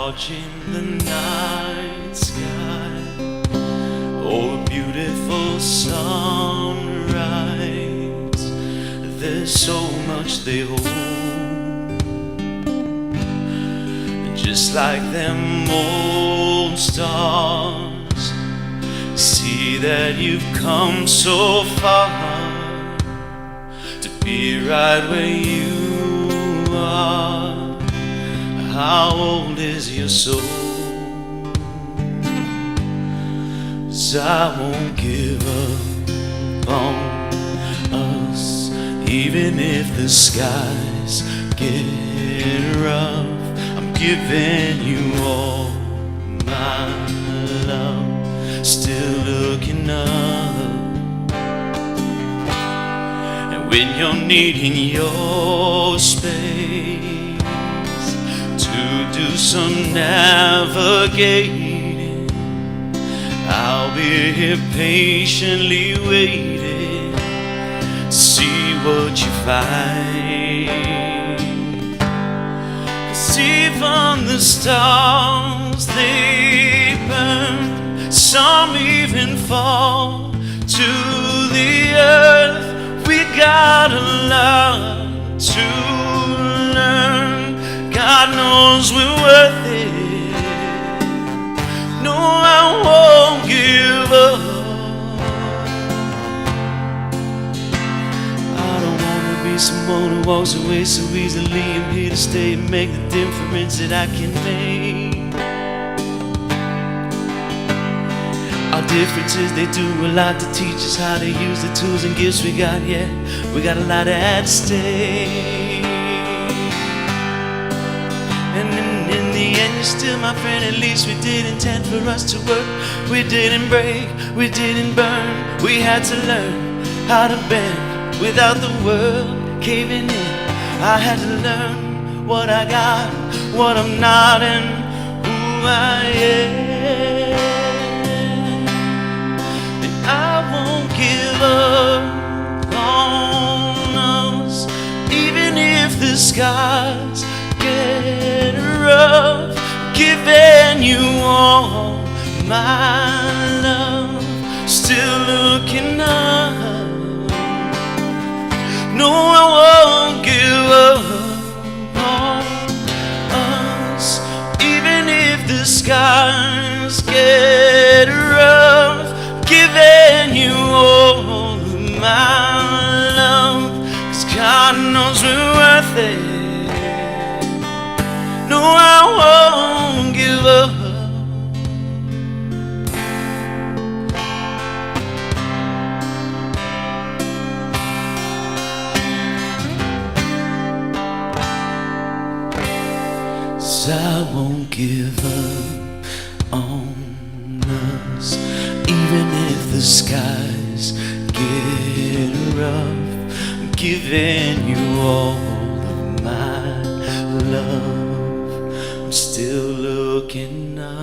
watching the night sky, oh, a beautiful sunrise. There's so much they hold, just like them old stars. See that you've come so far to be right where you are. How old is your soul? 'Cause I won't give up on us, even if the skies get rough. I'm giving you all my love, still looking up. And when you're needing your space to do some navigating, I'll be here patiently waiting to see what you find. 'Cause even the stars, they burn, some even fall to the earth. We gotta learn to learn. God knows we're worth it. No, I won't give up. I don't wanna be someone who walks away so easily. I'm here to stay and make the difference that I can make. Our differences, they do a lot to teach us how to use the tools and gifts we got. Yeah, we got a lot at stake. And in the end, you're still my friend. At least we did intend for us to work. We didn't break, we didn't burn. We had to learn how to bend without the world caving in. I had to learn what I got, what I'm not, and who I am. And I won't give up on us, even if the skies get rough. Giving you all my love, still looking up. No, I won't give up on us, even if the skies get rough. Giving you all my love, 'cause God knows we're worth it. No, I won't give up. So I won't give up on us, even if the skies get rough. I'm giving you all of my love, I'm still looking up.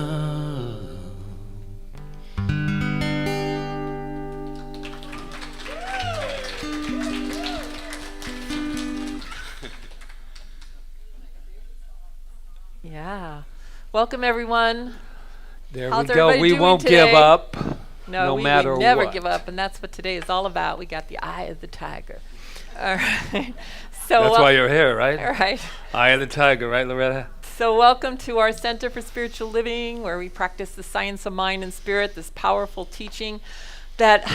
Yeah. Welcome, everyone. There How's we go. everybody We doing won't today? give up. No, no matter we never what. give up, and that's what today is all about. We got the eye of the tiger. All right. So That's why you're here, right? all right. Eye of the tiger, right, Loretta? So welcome to our Center for Spiritual Living, where we practice the science of mind and spirit, this powerful teaching that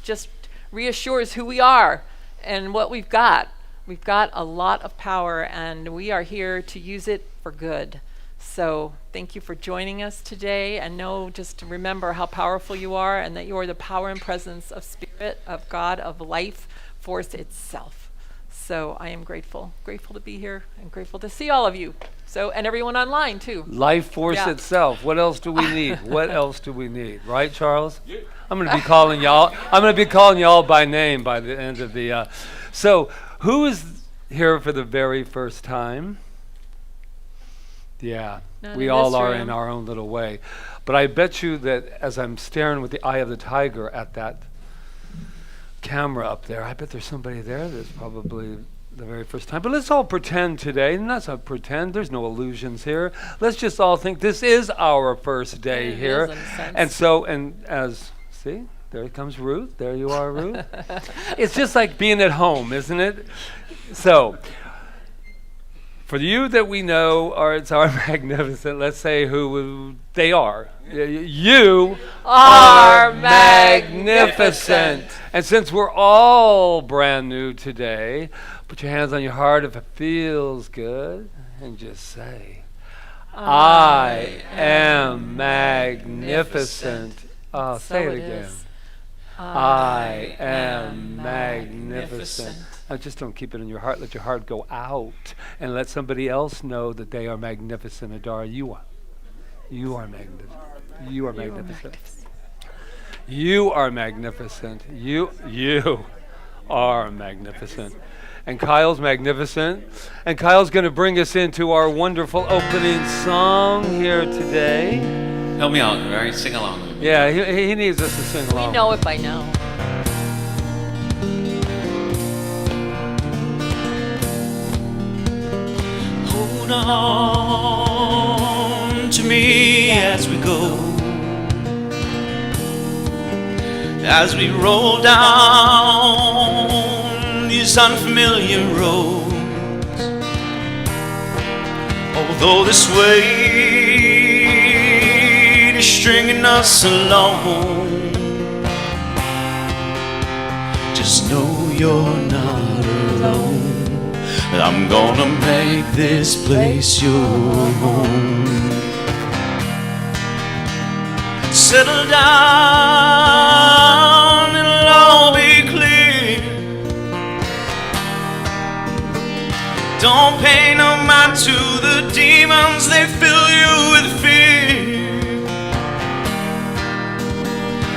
just reassures who we are and what we've got. We've got a lot of power, and we are here to use it for good. So thank you for joining us today, and just to remember how powerful you are, and that you are the power and presence of spirit, of God, of life force itself. So I am grateful to be here, and grateful to see all of you. So, and everyone online too. Life force Yeah. itself. What else do we need? What else do we need? Right, Charles? I'm going to be calling y'all. I'm going to be calling y'all by name by the end of the. So, who is here for the very first time? Yeah, Not we in all this are room. in our own little way. But I bet you that as I'm staring with the eye of the tiger at that camera up there, I bet there's somebody there that's probably the very first time. But let's all pretend today, and that's not pretend, there's no illusions here. Let's just all think this is our first day It here. is, in a sense. And so, see, there comes Ruth. There you are, Ruth. It's just like being at home, isn't it? So, for you that we know it's our magnificent, let's say who they are. You Are magnificent. And since we're all brand new today, put your hands on your heart if it feels good and just say, I am magnificent. Oh, say it again. I am magnificent. Now just don't keep it in your heart. Let your heart go out and let somebody else know that they are magnificent. Adara, you are magnificent. You are magnificent. You are magnificent. You are magnificent. And Kyle's magnificent. And Kyle's going to bring us into our wonderful opening song here today. Help me out, all right? Sing along with me. Yeah, he needs us to sing along. We know it by now. Hold on to me as we go, as we roll down these unfamiliar roads. Although this weight is stringing us along, just know you're not alone. I'm gonna make this place your home. Settle down, it'll all be clear. Don't pay no mind to the demons, they fill you with fear.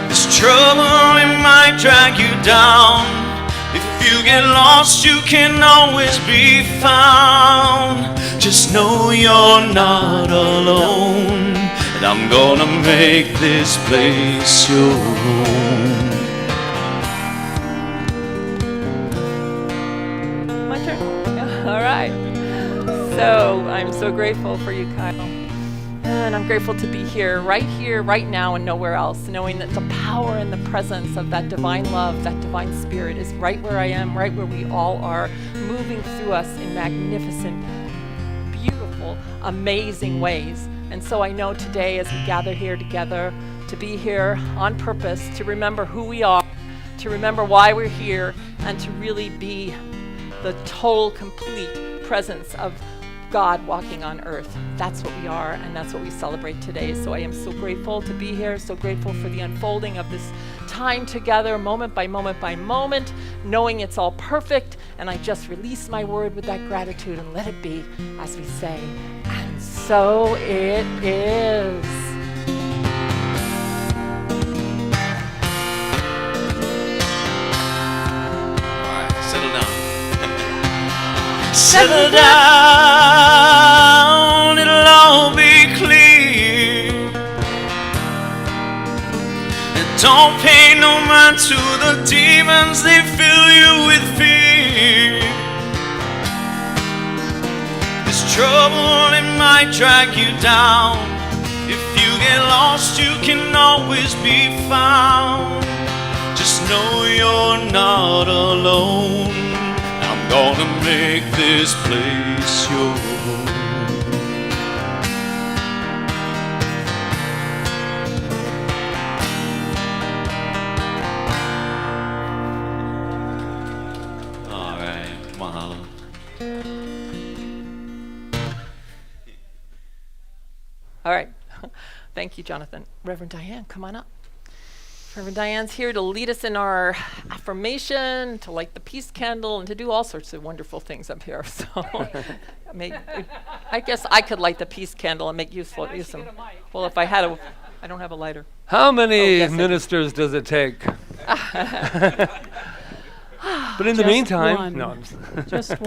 This trouble, it might drag you down. If you get lost, you can always be found. Just know you're not alone, and I'm gonna make this place your home. My turn. All right. So I'm so grateful for you, Kyle. And I'm grateful to be here, right now, and nowhere else, knowing that the power and the presence of that divine love, that divine spirit is right where I am, right where we all are, moving through us in magnificent, beautiful, amazing ways. And so I know today as we gather here together, to be here on purpose, to remember who we are, to remember why we're here, and to really be the total, complete presence of God walking on earth. That's what we are, and that's what we celebrate today. So I am so grateful to be here, so grateful for the unfolding of this time together, moment by moment by moment, knowing it's all perfect, and I just release my word with that gratitude and let it be, as we say, and so it is. Settle down, it'll all be clear. And don't pay no mind to the demons, they fill you with fear. This trouble, it might drag you down. If you get lost, you can always be found. Just know you're not alone. I'm gonna make this place your home. All right, mahalo. All right. Thank you, Jonathan. Reverend Diane, come on up. Reverend Diane's here to lead us in our affirmation, to light the peace candle, and to do all sorts of wonderful things up here. So I guess I could light the peace candle and make use of some. Well, if I had I don't have a lighter. How many yes, ministers does it take? But in the Just meantime, one. no. Just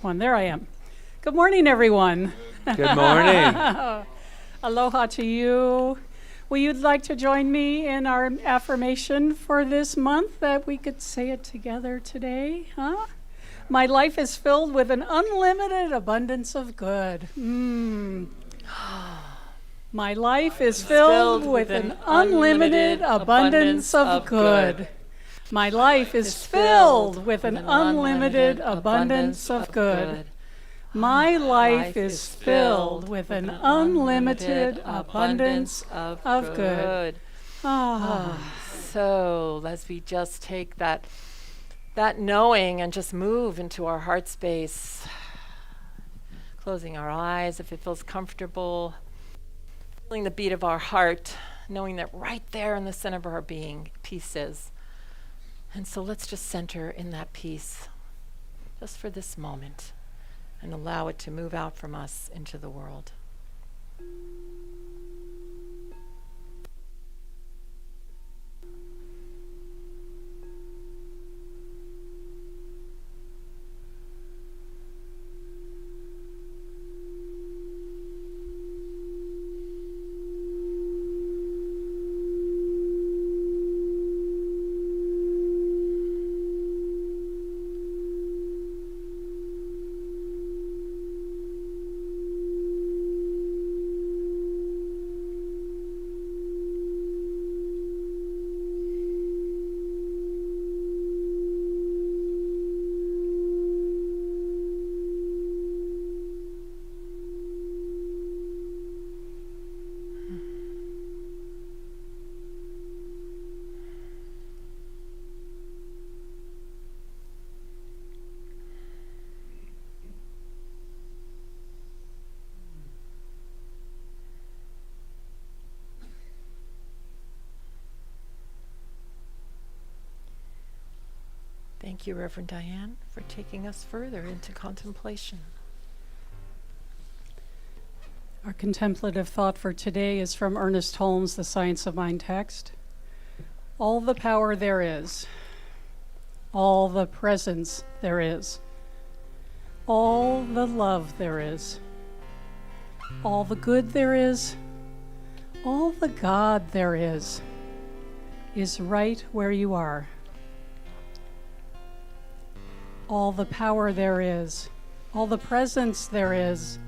one. There I am. Good morning, everyone. Good morning. Aloha to you. Will you like to join me in our affirmation for this month, that we could say it together today? Huh? My life is filled with an unlimited abundance of good. My life is filled with an unlimited abundance of good. My life is filled with an unlimited abundance of good. My life is filled with an unlimited abundance of good. So as we just take that knowing and just move into our heart space, closing our eyes if it feels comfortable, feeling the beat of our heart, knowing that right there in the center of our being, peace is. And so let's just center in that peace, just for this moment, and allow it to move out from us into the world. Thank you, Reverend Diane, for taking us further into contemplation. Our contemplative thought for today is from Ernest Holmes' The Science of Mind text. All the power there is, all the presence there is, all the love there is, all the good there is, all the God there is right where you are. All the power there is, all the presence there is,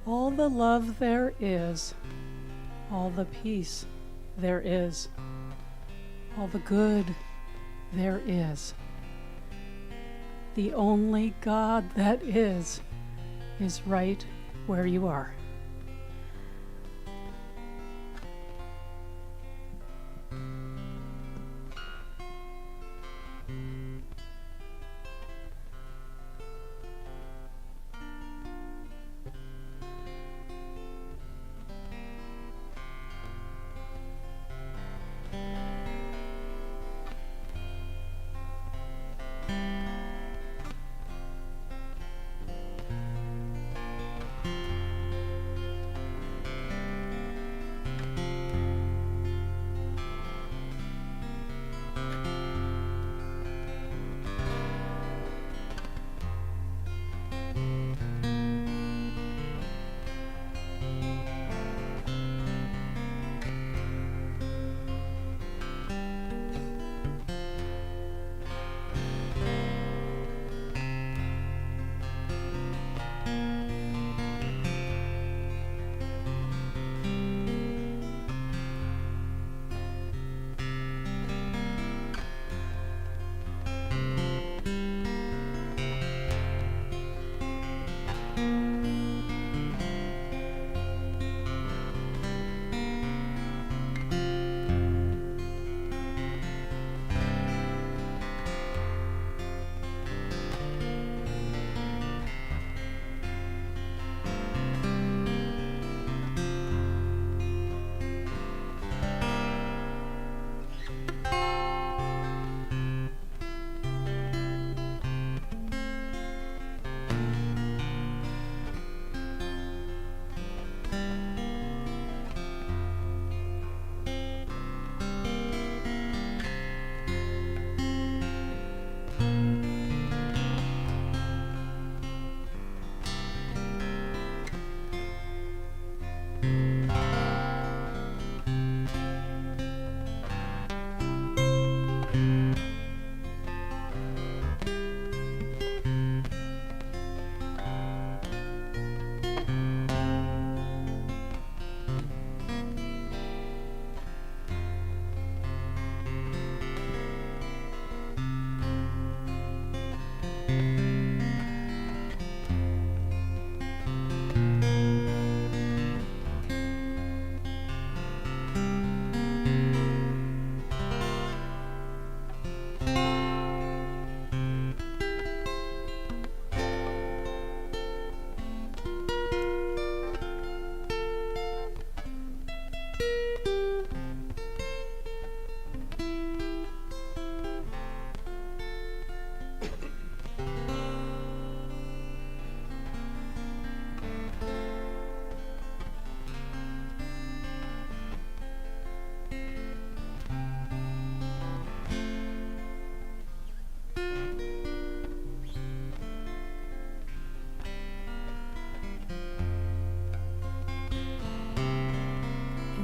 all the love there is, all the peace there is, all the good there is. The only God that is right where you are.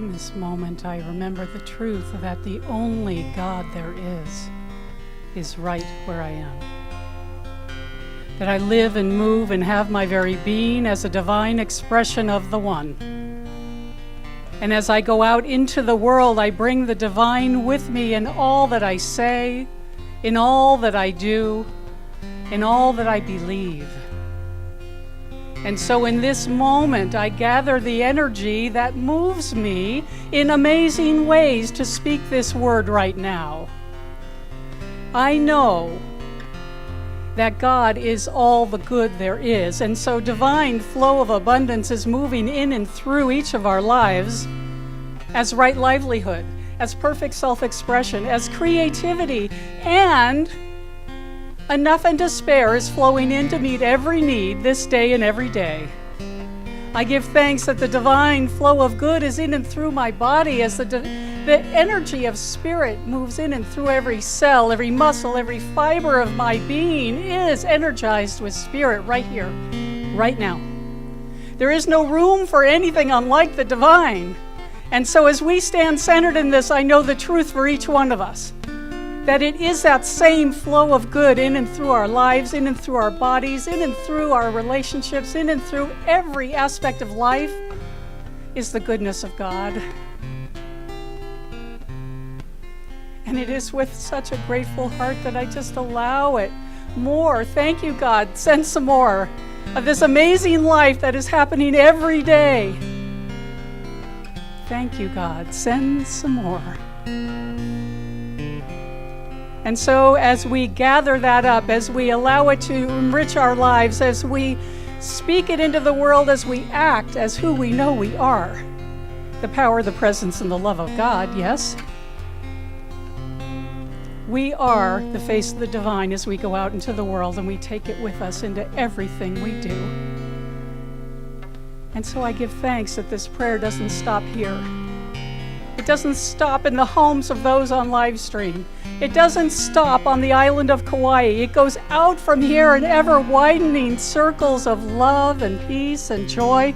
in this moment, I remember the truth that the only God there is right where I am. That I live and move and have my very being as a divine expression of the One. And as I go out into the world, I bring the divine with me in all that I say, in all that I do, in all that I believe. And so in this moment, I gather the energy that moves me in amazing ways to speak this word right now. I know that God is all the good there is, and so divine flow of abundance is moving in and through each of our lives as right livelihood, as perfect self-expression, as creativity, and enough and to spare is flowing in to meet every need this day and every day. I give thanks that the divine flow of good is in and through my body as the energy of spirit moves in and through every cell, every muscle, every fiber of my being is energized with spirit right here, right now. There is no room for anything unlike the divine. And so as we stand centered in this, I know the truth for each one of us. That it is that same flow of good in and through our lives, in and through our bodies, in and through our relationships, in and through every aspect of life is the goodness of God. And it is with such a grateful heart that I just allow it more. Thank you, God. Send some more of this amazing life that is happening every day. Thank you, God. Send some more. And so as we gather that up, as we allow it to enrich our lives, as we speak it into the world, as we act as who we know we are, the power, the presence, and the love of God, yes? We are the face of the divine as we go out into the world, and we take it with us into everything we do. And so I give thanks that this prayer doesn't stop here. It doesn't stop in the homes of those on live stream. It doesn't stop on the island of Kauai. It goes out from here in ever widening circles of love and peace and joy.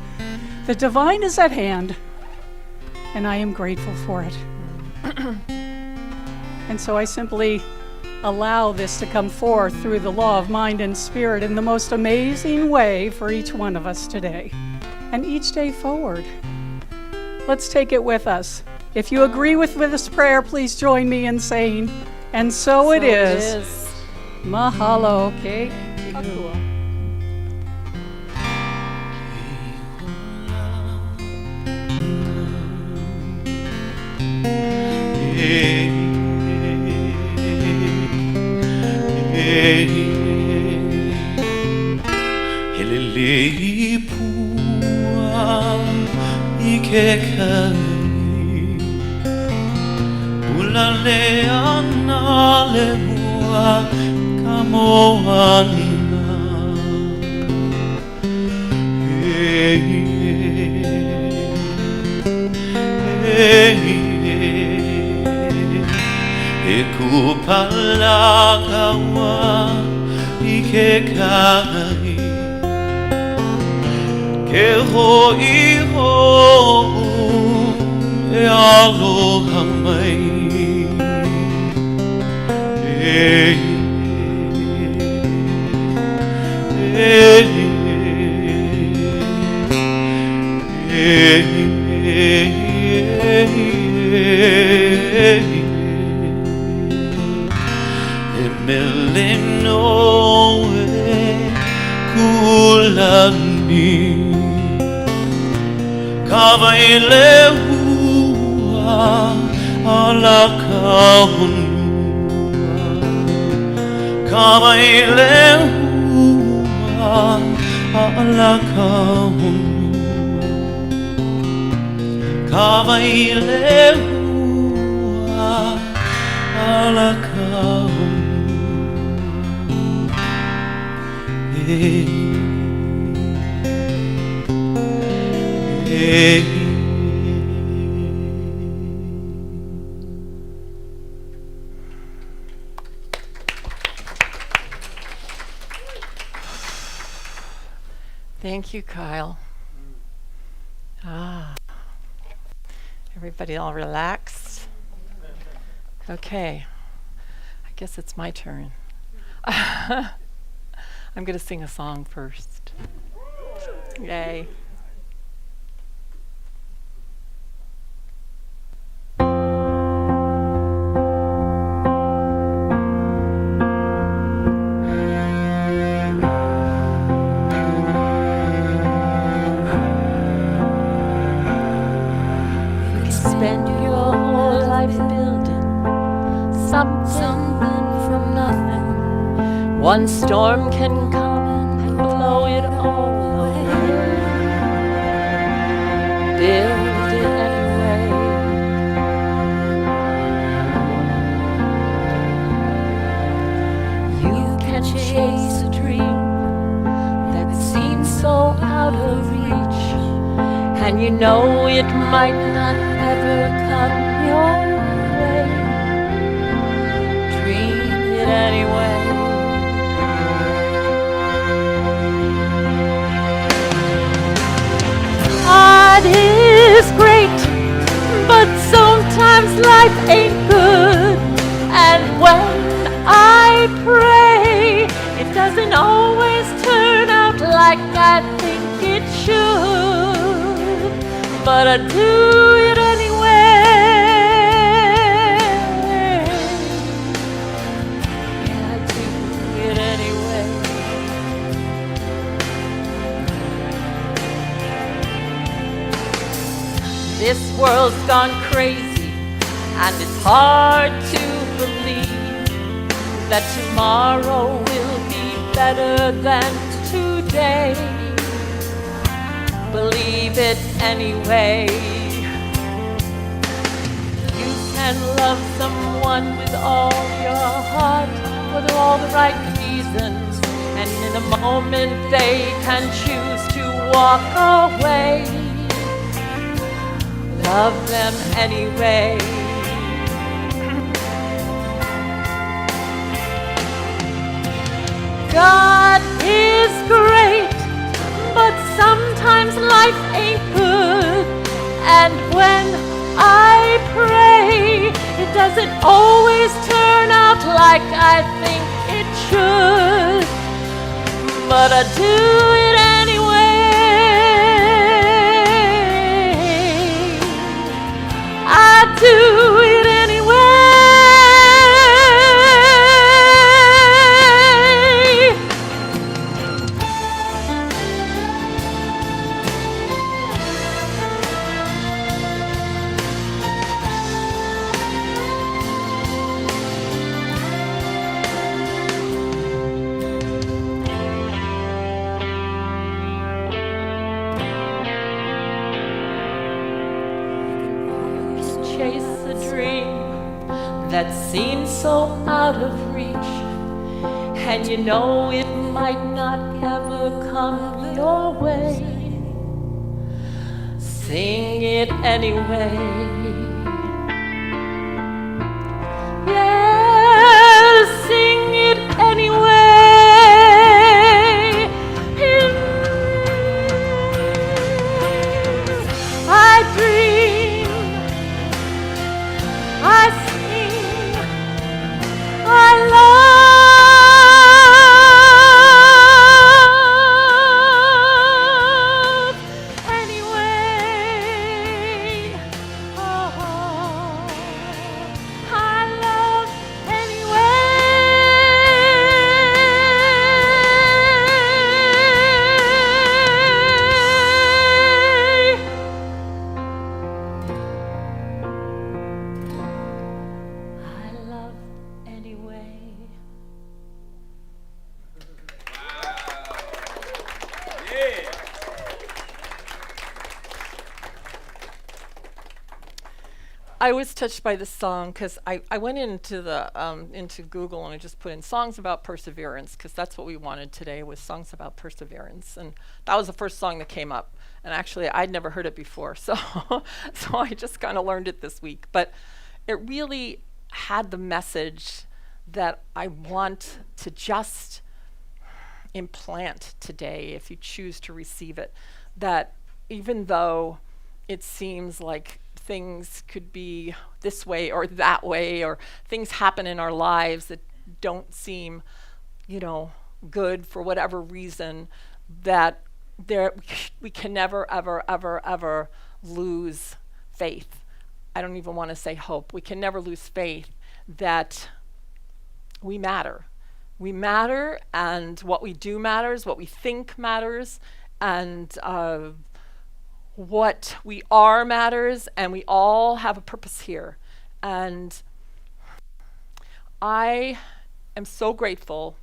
The divine is at hand, and I am grateful for it. And so I simply allow this to come forth through the law of mind and spirit in the most amazing way for each one of us today and each day forward. Let's take it with us. If you agree with this prayer, please join me in saying, and so it is. Mahalo. Okay. Helele pua ikekani ulale anale mua kamoana Ekupalakawa ikekani Keho iho e aloha mai Emeleno kulani Kaua'i lehua ala kahonua Kaua'i lehua ala kahonua Kaua'i lehua ala kahonua Thank you, Kyle. It Everybody all relaxed? Okay. I guess it's my turn. I'm going to sing a song first. Yay. Spend your whole life building something from nothing. One storm can come and blow it all away. Build it anyway. You can chase a dream that seems so out of reach, and you know it might not ever come your way. Dream it anyway. God is great, but sometimes life ain't good. And when I pray, it doesn't always turn out like I think it should. But I do it anyway. Yeah, I do it anyway. This world's gone crazy, and it's hard to believe that tomorrow will be better than today. Believe it anyway. You can love someone with all your heart for all the right reasons, and in a moment they can choose to walk away. Love them anyway. God is great, but sometimes life ain't good. And when I pray, it doesn't always turn out like I think it should. But I do it anyway. I do it anyway. Chase a dream that seems so out of reach, and you know it might not ever come your way. Sing it anyway. Yeah, sing it anyway. I dream, I sing, I love anyway. Oh, I love anyway. I love anyway. I was touched by this song because I went into the into Google and I just put in songs about perseverance, because that's what we wanted today, was songs about perseverance, and that was the first song that came up. And actually, I'd never heard it before, so so I just kind of learned it this week. But it really had the message that I want to just implant today, if you choose to receive it, that even though it seems like things could be this way or that way, or things happen in our lives that don't seem, good for whatever reason, that we can never, ever, ever, ever lose faith. I don't even want to say hope. We can never lose faith that we matter. We matter, and what we do matters, what we think matters, and what we are matters, and we all have a purpose here. And I am so grateful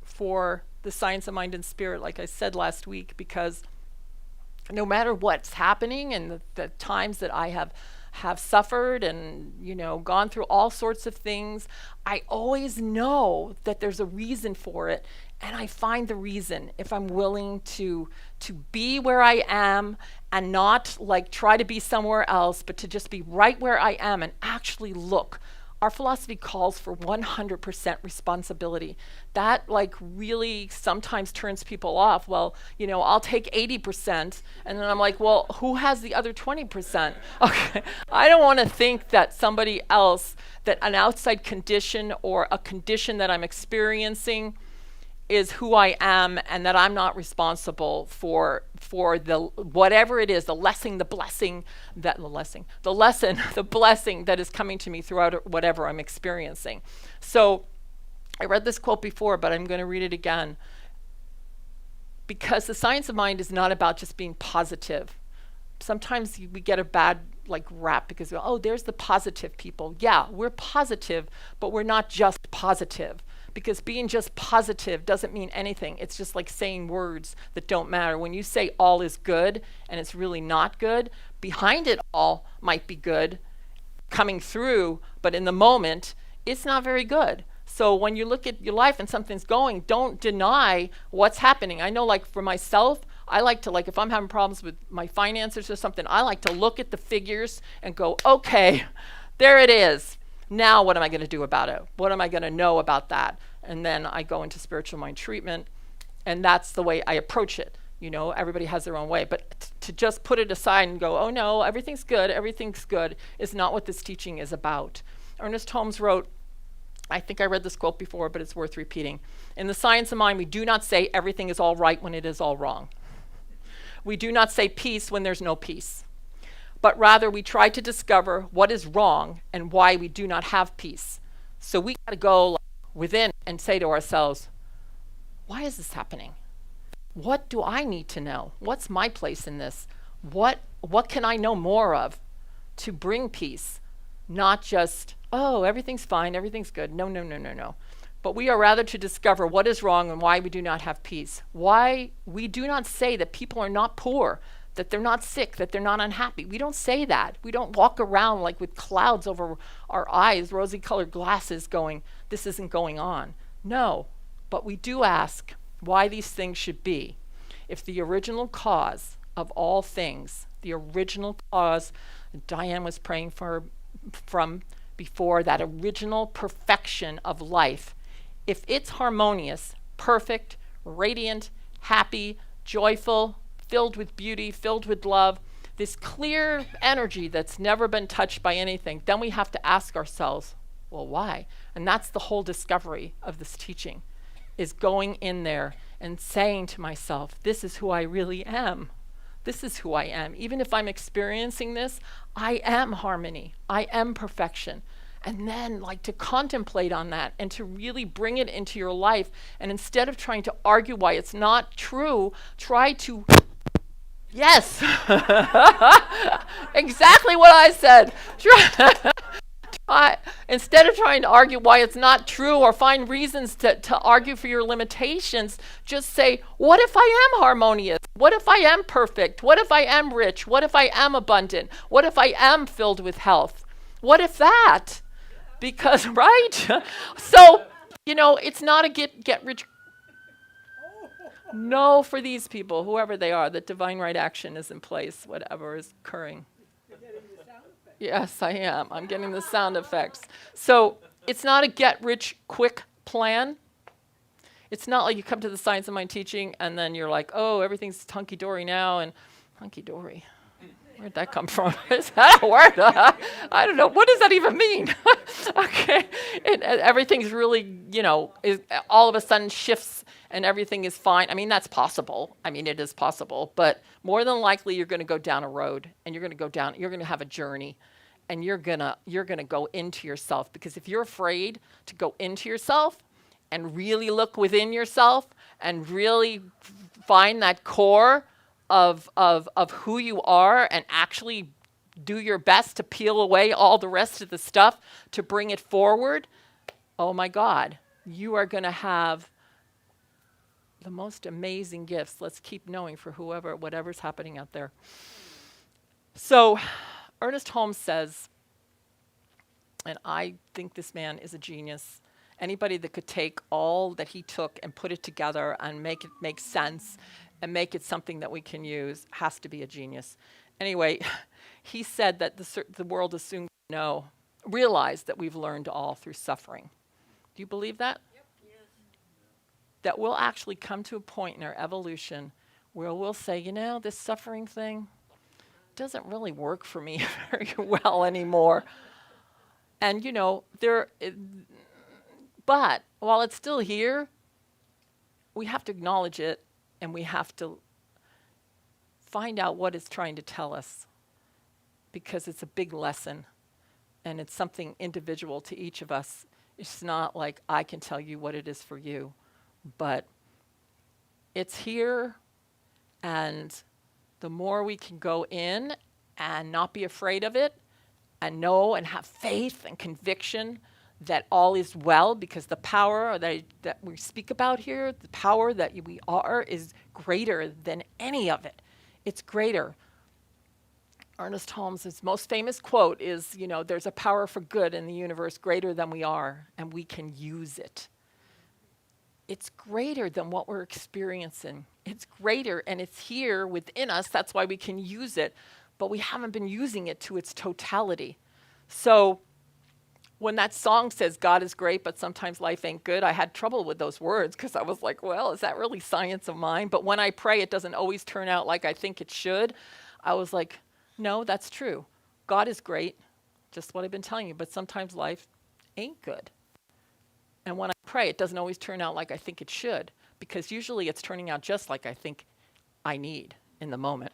for the science of mind and spirit, like I said last week, because no matter what's happening and the times that I have suffered and gone through all sorts of things, I always know that there's a reason for it, and I find the reason if I'm willing to be where I am and not like try to be somewhere else, but to just be right where I am and actually look. Our philosophy calls for 100% responsibility. That really sometimes turns people off. Well, I'll take 80%, and then I'm like, well, who has the other 20%? Okay, I don't want to think that somebody else, that an outside condition or a condition that I'm experiencing is who I am, and that I'm not responsible for the whatever it is, the blessing that is coming to me throughout whatever I'm experiencing. So I read this quote before, but I'm going to read it again, because the science of mind is not about just being positive. Sometimes we get a bad rap because there's the positive people. Yeah, we're positive, but we're not just positive. Because being just positive doesn't mean anything. It's just like saying words that don't matter. When you say all is good and it's really not good, behind it all might be good coming through, but in the moment, it's not very good. So when you look at your life and something's going, don't deny what's happening. I know for myself, I like to, if I'm having problems with my finances or something, I like to look at the figures and go, okay, there it is. Now what am I going to do about it? What am I going to know about that? And then I go into spiritual mind treatment, and that's the way I approach it. Everybody has their own way. But to just put it aside and go, oh no, everything's good, is not what this teaching is about. Ernest Holmes wrote, I think I read this quote before, but it's worth repeating. In the science of mind, we do not say everything is all right when it is all wrong. We do not say peace when there's no peace. But rather we try to discover what is wrong and why we do not have peace. So we got to go within and say to ourselves, why is this happening? What do I need to know? What's my place in this? What can I know more of to bring peace? Not just, everything's fine, everything's good. No. But we are rather to discover what is wrong and why we do not have peace. Why we do not say that people are not poor, that they're not sick, that they're not unhappy. We don't say that. We don't walk around with clouds over our eyes, rosy-colored glasses going, this isn't going on. No, but we do ask why these things should be. If the original cause of all things, the original cause Diane was praying from before, that original perfection of life, if it's harmonious, perfect, radiant, happy, joyful, filled with beauty, filled with love, this clear energy that's never been touched by anything, then we have to ask ourselves, well, why? And that's the whole discovery of this teaching, is going in there and saying to myself, this is who I really am. This is who I am. Even if I'm experiencing this, I am harmony. I am perfection. And then to contemplate on that and to really bring it into your life. And instead of trying to argue why it's not true, try to yes, exactly what I said. Instead of trying to argue why it's not true or find reasons to argue for your limitations, just say, what if I am harmonious? What if I am perfect? What if I am rich? What if I am abundant? What if I am filled with health? What if that? Because, right? So, it's not a get rich. No, for these people, whoever they are, that divine right action is in place, whatever is occurring. Yes, I am. I'm getting the sound effects. So it's not a get-rich-quick plan. It's not like you come to the science of mind teaching and then you're like, oh, everything's hunky-dory now, and hunky-dory. Where'd that come from? Is that a word? I don't know. What does that even mean? Okay. Everything's really, is all of a sudden shifts and everything is fine. I mean, that's possible. I mean, it is possible. But more than likely, you're going to go down a road and you're going to have a journey and you're going to go into yourself. Because if you're afraid to go into yourself and really look within yourself and really find that core of who you are and actually do your best to peel away all the rest of the stuff to bring it forward, oh my God, you are going to have the most amazing gifts. Let's keep knowing for whatever's happening out there. So Ernest Holmes says, and I think this man is a genius, anybody that could take all that he took and put it together and make it make sense and make it something that we can use has to be a genius. Anyway, he said that the world is soon going to realize that we've learned all through suffering. Do you believe that? Yep. Yes. That we'll actually come to a point in our evolution where we'll say, this suffering thing doesn't really work for me very well anymore. And, but while it's still here, we have to acknowledge it and we have to find out what it's trying to tell us, because it's a big lesson and it's something individual to each of us. It's not like I can tell you what it is for you, but it's here, and the more we can go in and not be afraid of it and know and have faith and conviction that all is well, because the power that we speak about here, the power that we are, is greater than any of it. It's greater. Ernest Holmes' most famous quote is, there's a power for good in the universe greater than we are, and we can use it. It's greater than what we're experiencing. It's greater, and it's here within us. That's why we can use it, but we haven't been using it to its totality. So when that song says God is great, but sometimes life ain't good, I had trouble with those words because I was like, well, is that really science of mine? But when I pray, it doesn't always turn out like I think it should. I was like, no, that's true. God is great, just what I've been telling you, but sometimes life ain't good. And when I pray, it doesn't always turn out like I think it should, because usually it's turning out just like I think I need in the moment.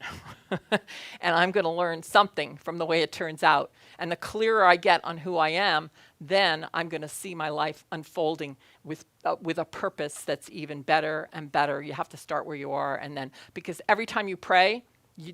And I'm going to learn something from the way it turns out. And the clearer I get on who I am, then I'm going to see my life unfolding with a purpose that's even better and better. You have to start where you are, and then, because every time you pray,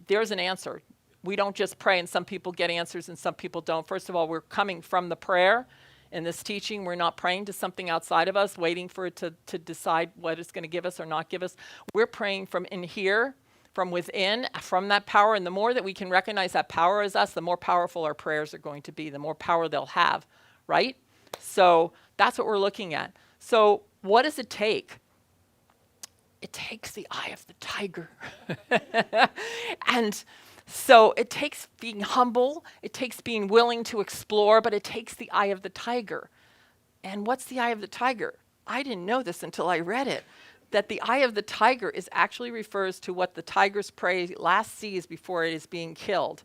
there's an answer. We don't just pray and some people get answers and some people don't. First of all, we're coming from the prayer. In this teaching, we're not praying to something outside of us, waiting for it to decide what it's going to give us or not give us. We're praying from in here, from within, from that power. And the more that we can recognize that power is us, the more powerful our prayers are going to be, the more power they'll have, right? So that's what we're looking at. So what does it take? It takes the eye of the tiger. And so it takes being humble, it takes being willing to explore, but it takes the eye of the tiger. And what's the eye of the tiger? I didn't know this until I read it, that the eye of the tiger actually refers to what the tiger's prey last sees before it is being killed.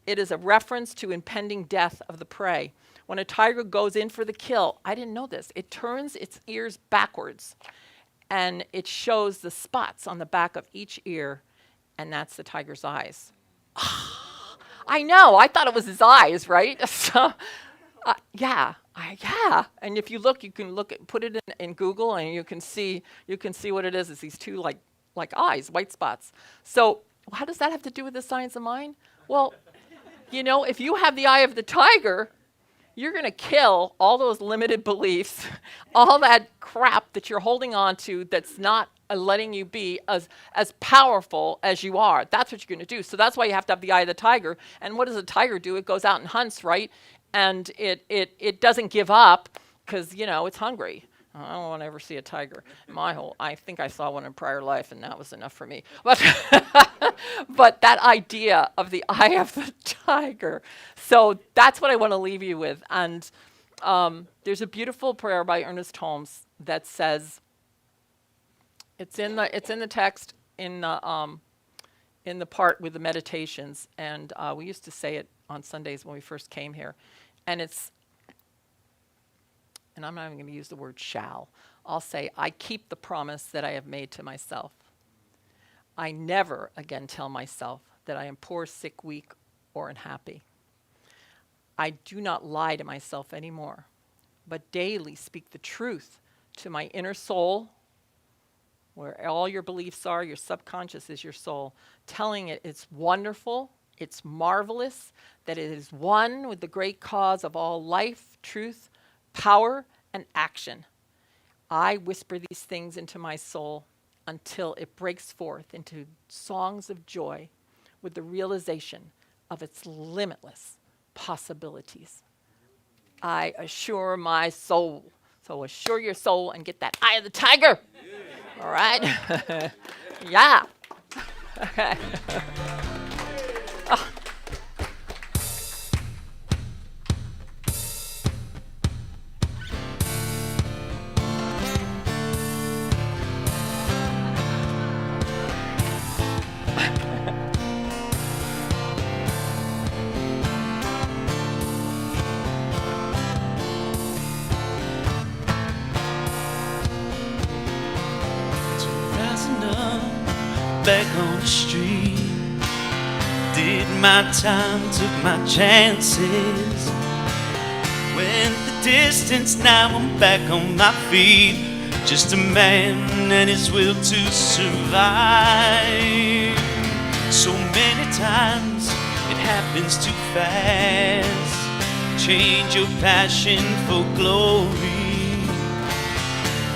It is a reference to impending death of the prey. When a tiger goes in for the kill, I didn't know this, it turns its ears backwards and it shows the spots on the back of each ear, and that's the tiger's eyes. I know, I thought it was his eyes, right? So, yeah. And if you look, you can put it in Google, and you can see what it is. It's these two like eyes, white spots. So how does that have to do with the science of mind? Well, if you have the eye of the tiger, you're going to kill all those limited beliefs, all that crap that you're holding on to that's not letting you be as powerful as you are. That's what you're going to do. So that's why you have to have the eye of the tiger. And what does a tiger do? It goes out and hunts, right? And it doesn't give up because, it's hungry. I don't want to ever see a tiger. I think I saw one in prior life, and that was enough for me. But but that idea of the eye of the tiger. So that's what I want to leave you with. And there's a beautiful prayer by Ernest Holmes that says, it's in the text in in the part with the meditations, and we used to say it on Sundays when we first came here, and I'm not even going to use the word shall. I'll say, I keep the promise that I have made to myself. I never again tell myself that I am poor, sick, weak, or unhappy. I do not lie to myself anymore, but daily speak the truth to my inner soul, where all your beliefs are. Your subconscious is your soul, telling it it's wonderful, it's marvelous, that it is one with the great cause of all life, truth, power, and action. I whisper these things into my soul until it breaks forth into songs of joy with the realization of its limitless possibilities. I assure my soul. So assure your soul and get that eye of the tiger. Yeah. All right? Yeah. Okay. Oh. Back on the street, did my time, took my chances. Went the distance, now I'm back on my feet. Just a man and his will to survive. So many times it happens too fast. Change your passion for glory.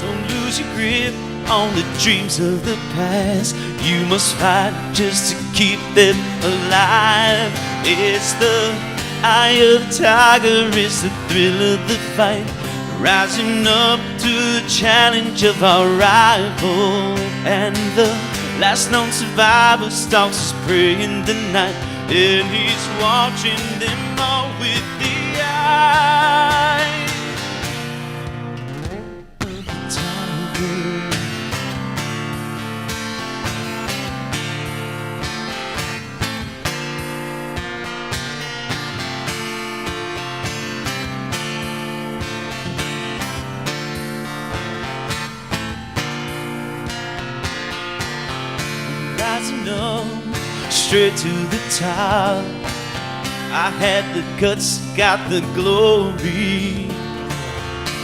Don't lose your grip on the dreams of the past. You must fight just to keep them alive. It's the eye of the tiger, it's the thrill of the fight. Rising up to the challenge of our rival. And the last known survivor stalks his prey in the night. And he's watching them all with the eye of the tiger. Rising up, straight to the top. I had the guts, got the glory.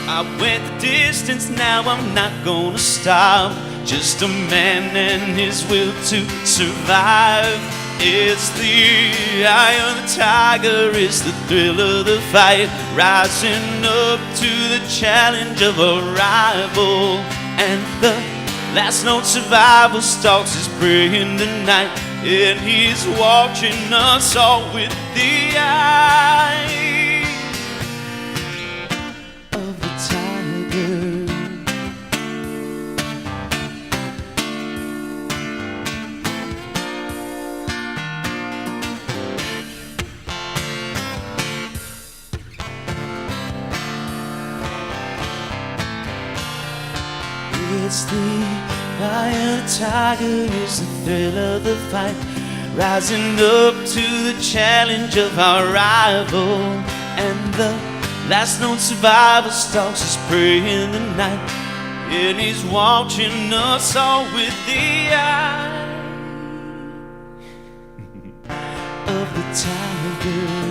I went the distance, now I'm not gonna stop. Just a man and his will to survive. It's the eye of the tiger, it's the thrill of the fight. Rising up to the challenge of a rival. And the last known survivor stalks his prey in the night. And he's watching us all with the eye of the tiger. It's the eye of the tiger, it's the thrill of the fight. Rising up to the challenge of our rival. And the last known survivor stalks his prey in the night. And he's watching us all with the eye of the tiger.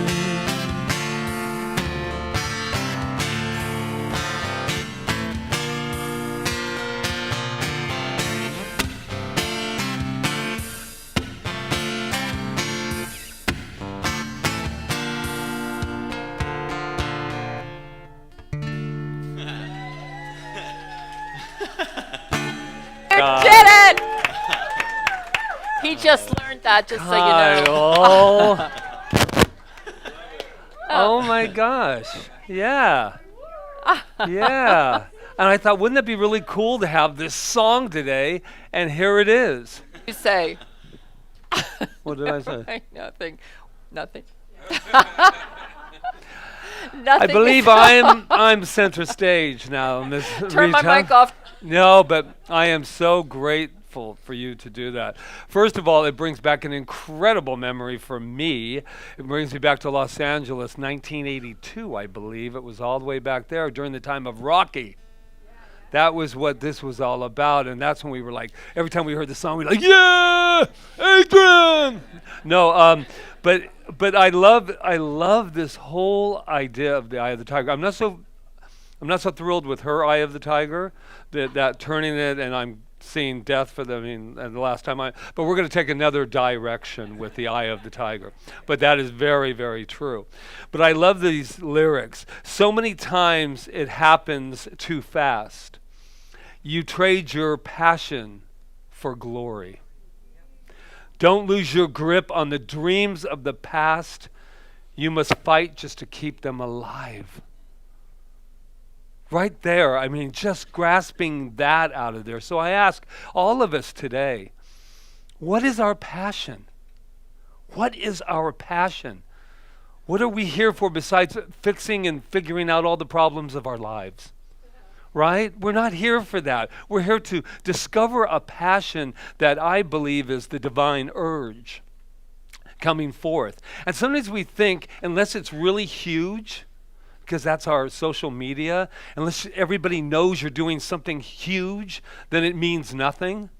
Did it! He just learned that, just so you know. Oh my gosh. Yeah. Yeah. And I thought, wouldn't it be really cool to have this song today? And here it is. You say. What did I say? Nothing. Nothing. I believe I'm center stage now, Miss Rita. Turn my mic off. No, but I am so grateful grateful for you to do that. First of all, it brings back an incredible memory for me. It brings me back to Los Angeles, 1982, I believe. It was all the way back there during the time of Rocky. That was what this was all about, and that's when we were like, every time we heard the song, we were like, yeah, Adrian! No, but I love this whole idea of the Eye of the Tiger. I'm not so thrilled with her Eye of the Tiger, that turning it, and I'm seeing death for them. I mean, and the last time but we're going to take another direction with the Eye of the Tiger. But that is very, very true. But I love these lyrics. So many times it happens too fast. You trade your passion for glory. Don't lose your grip on the dreams of the past. You must fight just to keep them alive. Right there, I mean, just grasping that out of there. So I ask all of us today, what is our passion? What is our passion? What are we here for besides fixing and figuring out all the problems of our lives? Right? We're not here for that. We're here to discover a passion that I believe is the divine urge coming forth. And sometimes we think, unless it's really huge, because that's our social media, unless everybody knows you're doing something huge, then it means nothing.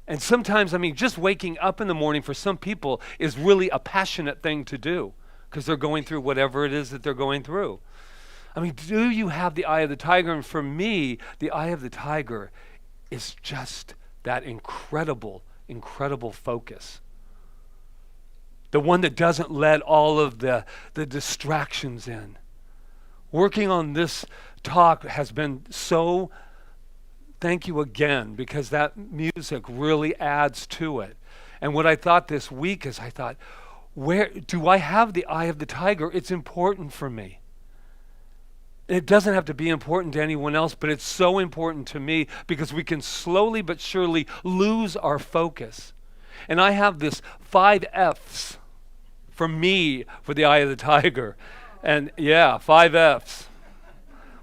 And sometimes, I mean, just waking up in the morning for some people is really a passionate thing to do because they're going through whatever it is that they're going through. I mean, do you have the Eye of the Tiger? And for me, the Eye of the Tiger is just that incredible, incredible focus. The one that doesn't let all of the distractions in. Working on this talk has been so, thank you again, because that music really adds to it. And what I thought this week is I thought, where do I have the Eye of the Tiger? It's important for me. It doesn't have to be important to anyone else, but it's so important to me because we can slowly but surely lose our focus. And I have this 5 F's for me for the Eye of the Tiger. And yeah, 5 F's.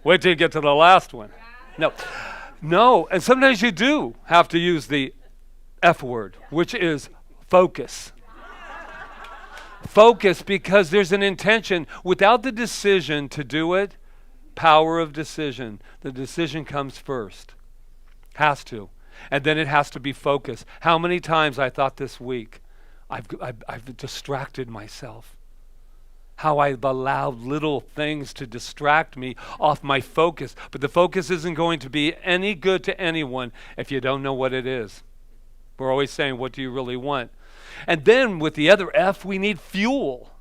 Wait till you get to the last one. No, and sometimes you do have to use the F word, which is focus. Focus, because there's an intention. Without the decision to do it, power of decision. The decision comes first. Has to. And then it has to be focused. How many times I thought this week, I've distracted myself. How I've allowed little things to distract me off my focus. But the focus isn't going to be any good to anyone if you don't know what it is. We're always saying, what do you really want? And then with the other F, we need fuel.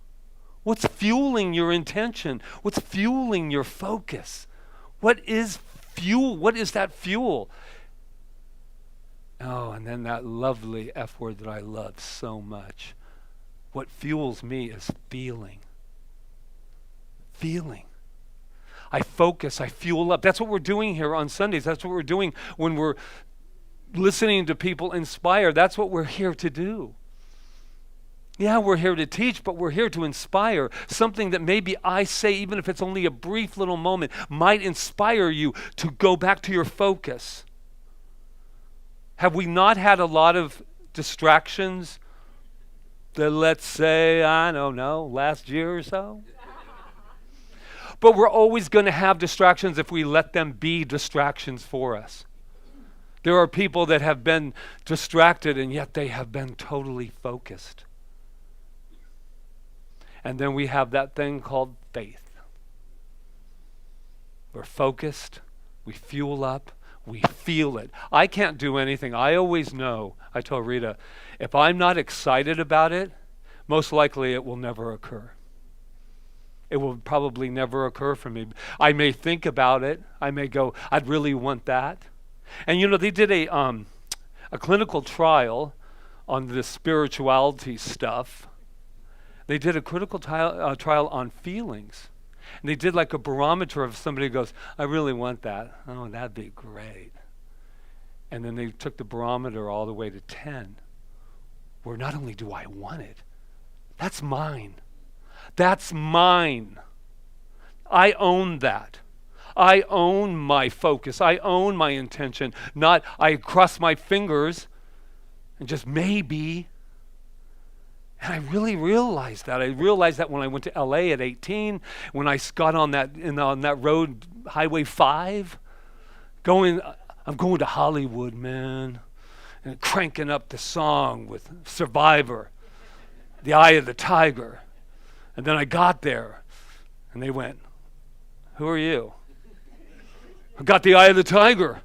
What's fueling your intention? What's fueling your focus? What is fuel? What is that fuel? Oh, and then that lovely F word that I love so much. What fuels me is feeling. Feeling. I focus, I fuel up. That's what we're doing here on Sundays. That's what we're doing when we're listening to people inspire. That's what we're here to do. Yeah, we're here to teach, but we're here to inspire. Something that maybe I say, even if it's only a brief little moment, might inspire you to go back to your focus. Have we not had a lot of distractions that, let's say, I don't know, last year or so? But we're always going to have distractions if we let them be distractions for us. There are people that have been distracted and yet they have been totally focused. And then we have that thing called faith. We're focused, we fuel up, we feel it. I can't do anything. I always know, I told Rita, if I'm not excited about it, most likely it will never occur. It will probably never occur for me. I may think about it. I may go, I'd really want that. And you know, they did a clinical trial on this spirituality stuff. They did a critical trial on feelings. And they did like a barometer of somebody who goes, I really want that. Oh, that'd be great. And then they took the barometer all the way to 10, where not only do I want it, that's mine. That's mine. I own that. I own my focus. I own my intention. Not I cross my fingers and just maybe. And I really realized that. I realized that when I went to LA at 18, when I got on that road, Highway 5, I'm going to Hollywood, man, and cranking up the song with Survivor, The Eye of the Tiger. And then I got there, and they went, "Who are you?" "I got the Eye of the Tiger."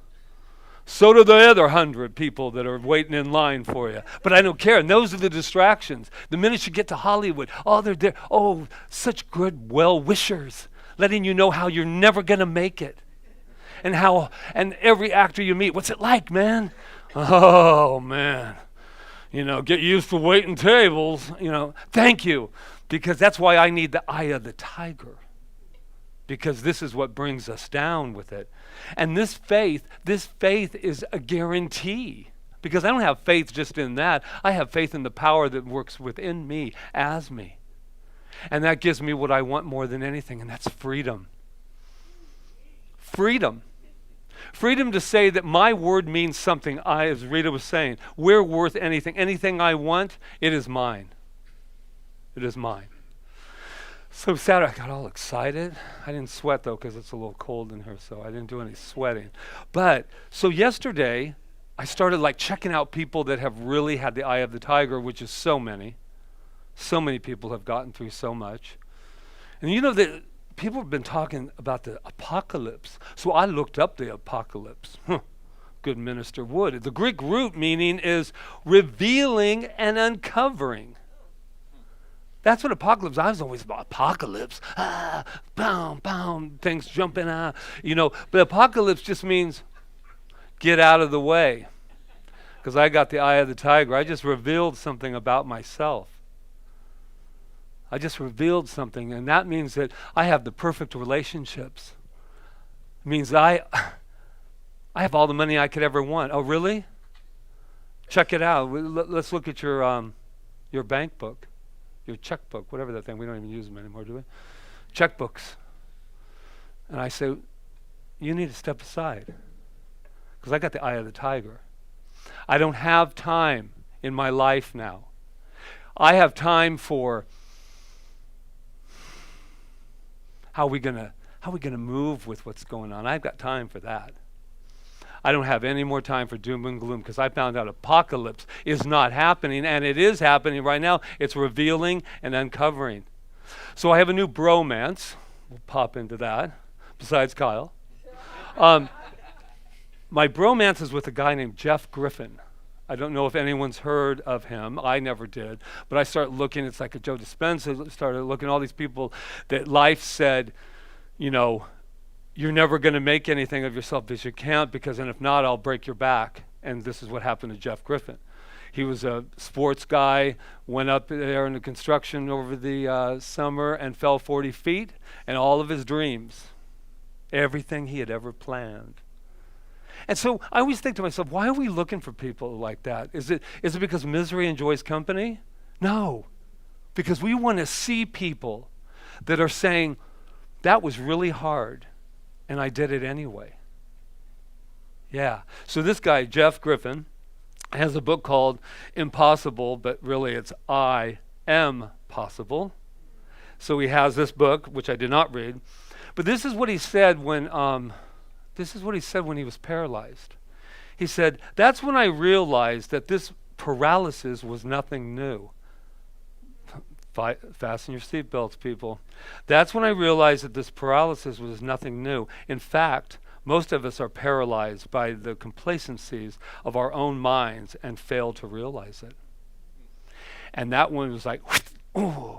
"So do the other 100 people that are waiting in line for you." But I don't care. And those are the distractions. The minute you get to Hollywood, they're there. Oh, such good well-wishers, letting you know how you're never going to make it. And every actor you meet, "What's it like, man?" "Oh, man. Get used to waiting tables." Thank you. Because that's why I need the eye of the tiger. Because this is what brings us down with it. And this faith is a guarantee. Because I don't have faith just in that. I have faith in the power that works within me, as me. And that gives me what I want more than anything, and that's freedom. Freedom. Freedom to say that my word means something. As Rita was saying, we're worth anything. Anything I want, it is mine. It is mine. So Saturday, I got all excited. I didn't sweat, though, because it's a little cold in here, so I didn't do any sweating. But, so yesterday, I started checking out people that have really had the eye of the tiger, which is so many. So many people have gotten through so much. And that people have been talking about the apocalypse. So I looked up the apocalypse. Good minister would. The Greek root meaning is revealing and uncovering. That's what apocalypse, I was always about apocalypse. Boom, boom, things jumping out. But apocalypse just means get out of the way. Because I got the eye of the tiger. I just revealed something about myself. I just revealed something, and that means that I have the perfect relationships. It means I have all the money I could ever want. Oh, really? Check it out. Let's look at your bank book, your checkbook, whatever that thing. We don't even use them anymore, do we? Checkbooks. And I say, you need to step aside, because I got the eye of the tiger. I don't have time in my life now. I have time for how are we gonna move with what's going on. I've got time for that. I don't have any more time for doom and gloom, because I found out apocalypse is not happening, and it is happening right now. It's revealing and uncovering. So I have a new bromance. We'll pop into that, besides Kyle. My bromance is with a guy named Jeff Griffin. I don't know if anyone's heard of him. I never did. But I started looking. It's like a Joe Dispenza. Started looking at all these people that life said, you're never going to make anything of yourself because you can't, and if not, I'll break your back. And this is what happened to Jeff Griffin. He was a sports guy, went up there in the construction over the summer and fell 40 feet, and all of his dreams, everything he had ever planned. And so I always think to myself, why are we looking for people like that? Is it because misery enjoys company? No. Because we want to see people that are saying, that was really hard, and I did it anyway. Yeah. So this guy, Jeff Griffin, has a book called Impossible, but really it's I Am Possible. So he has this book, which I did not read. But this is what he said when he was paralyzed. He said, that's when I realized that this paralysis was nothing new. Fasten your seatbelts, people. That's when I realized that this paralysis was nothing new. In fact, most of us are paralyzed by the complacencies of our own minds and fail to realize it. And that one was like, ooh,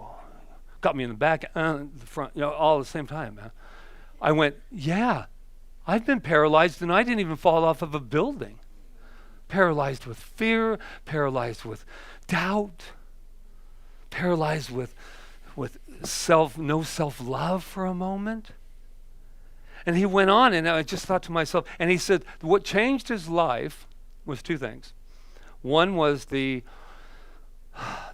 got me in the back and the front, all at the same time, man. I went, yeah. I've been paralyzed, and I didn't even fall off of a building. Paralyzed with fear, paralyzed with doubt, paralyzed with no self-love for a moment. And he went on, and I just thought to myself, and he said what changed his life was two things. One was the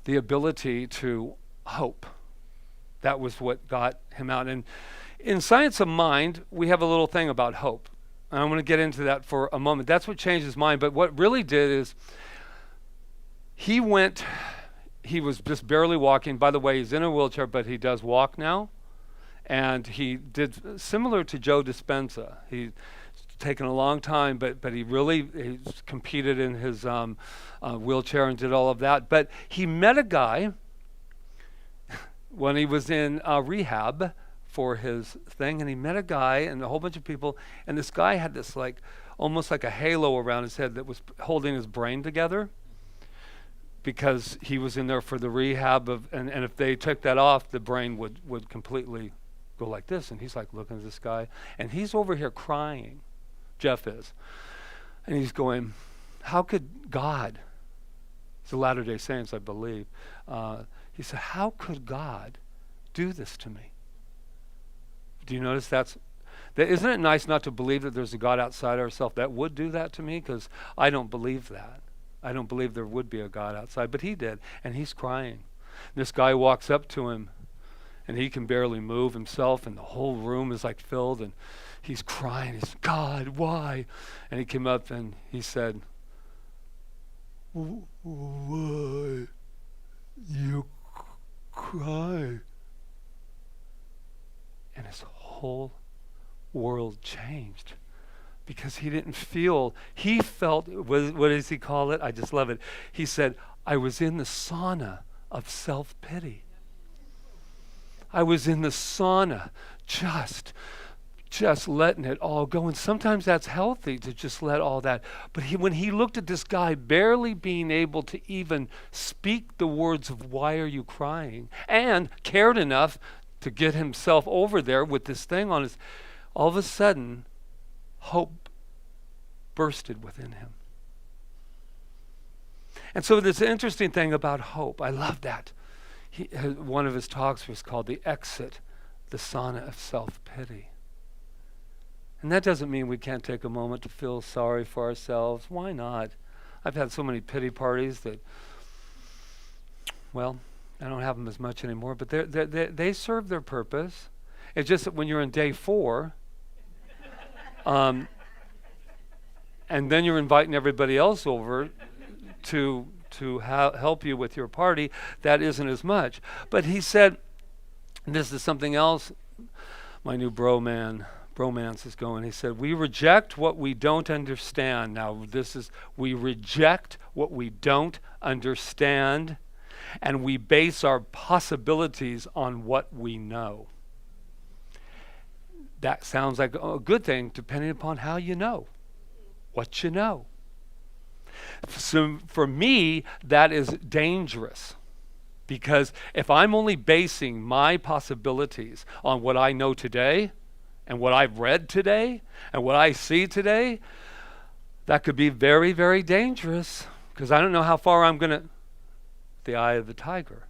ability to hope. That was what got him out. And in Science of Mind, we have a little thing about hope. And I'm going to get into that for a moment. That's what changed his mind. But what really did is he was just barely walking. By the way, he's in a wheelchair, but he does walk now. And he did similar to Joe Dispenza. He's taken a long time, but he competed in his wheelchair and did all of that. But he met a guy when he was in rehab for his thing, and he met a guy and a whole bunch of people, and this guy had this like almost like a halo around his head that was holding his brain together, because he was in there for the rehab and if they took that off, the brain would completely go like this. And he's like looking at this guy, and he's over here crying, Jeff is, and he's going, how could God, it's the Latter-day Saints, I believe, he said, how could God do this to me? Do you notice that isn't it nice not to believe that there's a God outside ourselves that would do that to me? Because I don't believe that. I don't believe there would be a God outside, but he did, and he's crying. This guy walks up to him, and he can barely move himself, and the whole room is like filled, and he's crying. He's, God, why? And he came up and he said, why you cry? And his whole world changed, because he didn't feel, he felt, what does he call it? I just love it. He said, I was in the sauna of self-pity. I was in the sauna, just letting it all go. And sometimes that's healthy to just let all that. But when he looked at this guy barely being able to even speak the words of why are you crying, and cared enough to get himself over there with this thing on his, all of a sudden, hope bursted within him. And so this interesting thing about hope, I love that. One of his talks was called The Exit, the Sauna of Self-Pity. And that doesn't mean we can't take a moment to feel sorry for ourselves. Why not? I've had so many pity parties that, well, I don't have them as much anymore, but they serve their purpose. It's just that when you're in day 4, and then you're inviting everybody else over to help you with your party, that isn't as much. But he said, and this is something else, my new bromance is going. He said, we reject what we don't understand. Now we reject what we don't understand, and we base our possibilities on what we know. That sounds like a good thing, depending upon how you know, what you know. So for me, that is dangerous, because if I'm only basing my possibilities on what I know today and what I've read today and what I see today, that could be very, very dangerous, because I don't know how far I'm going to, the eye of the tiger,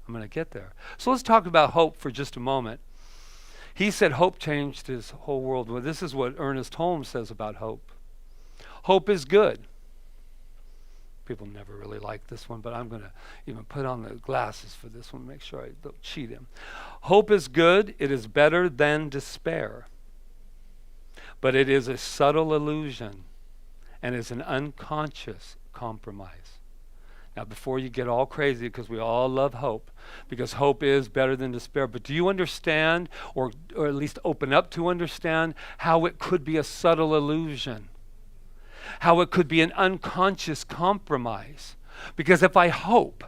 I'm going to get there. So let's talk about hope for just a moment. He said hope changed his whole world. Well, this is what Ernest Holmes says about hope. Hope is good. People never really like this one, but I'm going to even put on the glasses for this one, make sure I don't cheat him. Hope is good. It is better than despair. But it is a subtle illusion and is an unconscious compromise. Now, before you get all crazy, because we all love hope, because hope is better than despair, but do you understand, or at least open up to understand, how it could be a subtle illusion? How it could be an unconscious compromise? Because if I hope,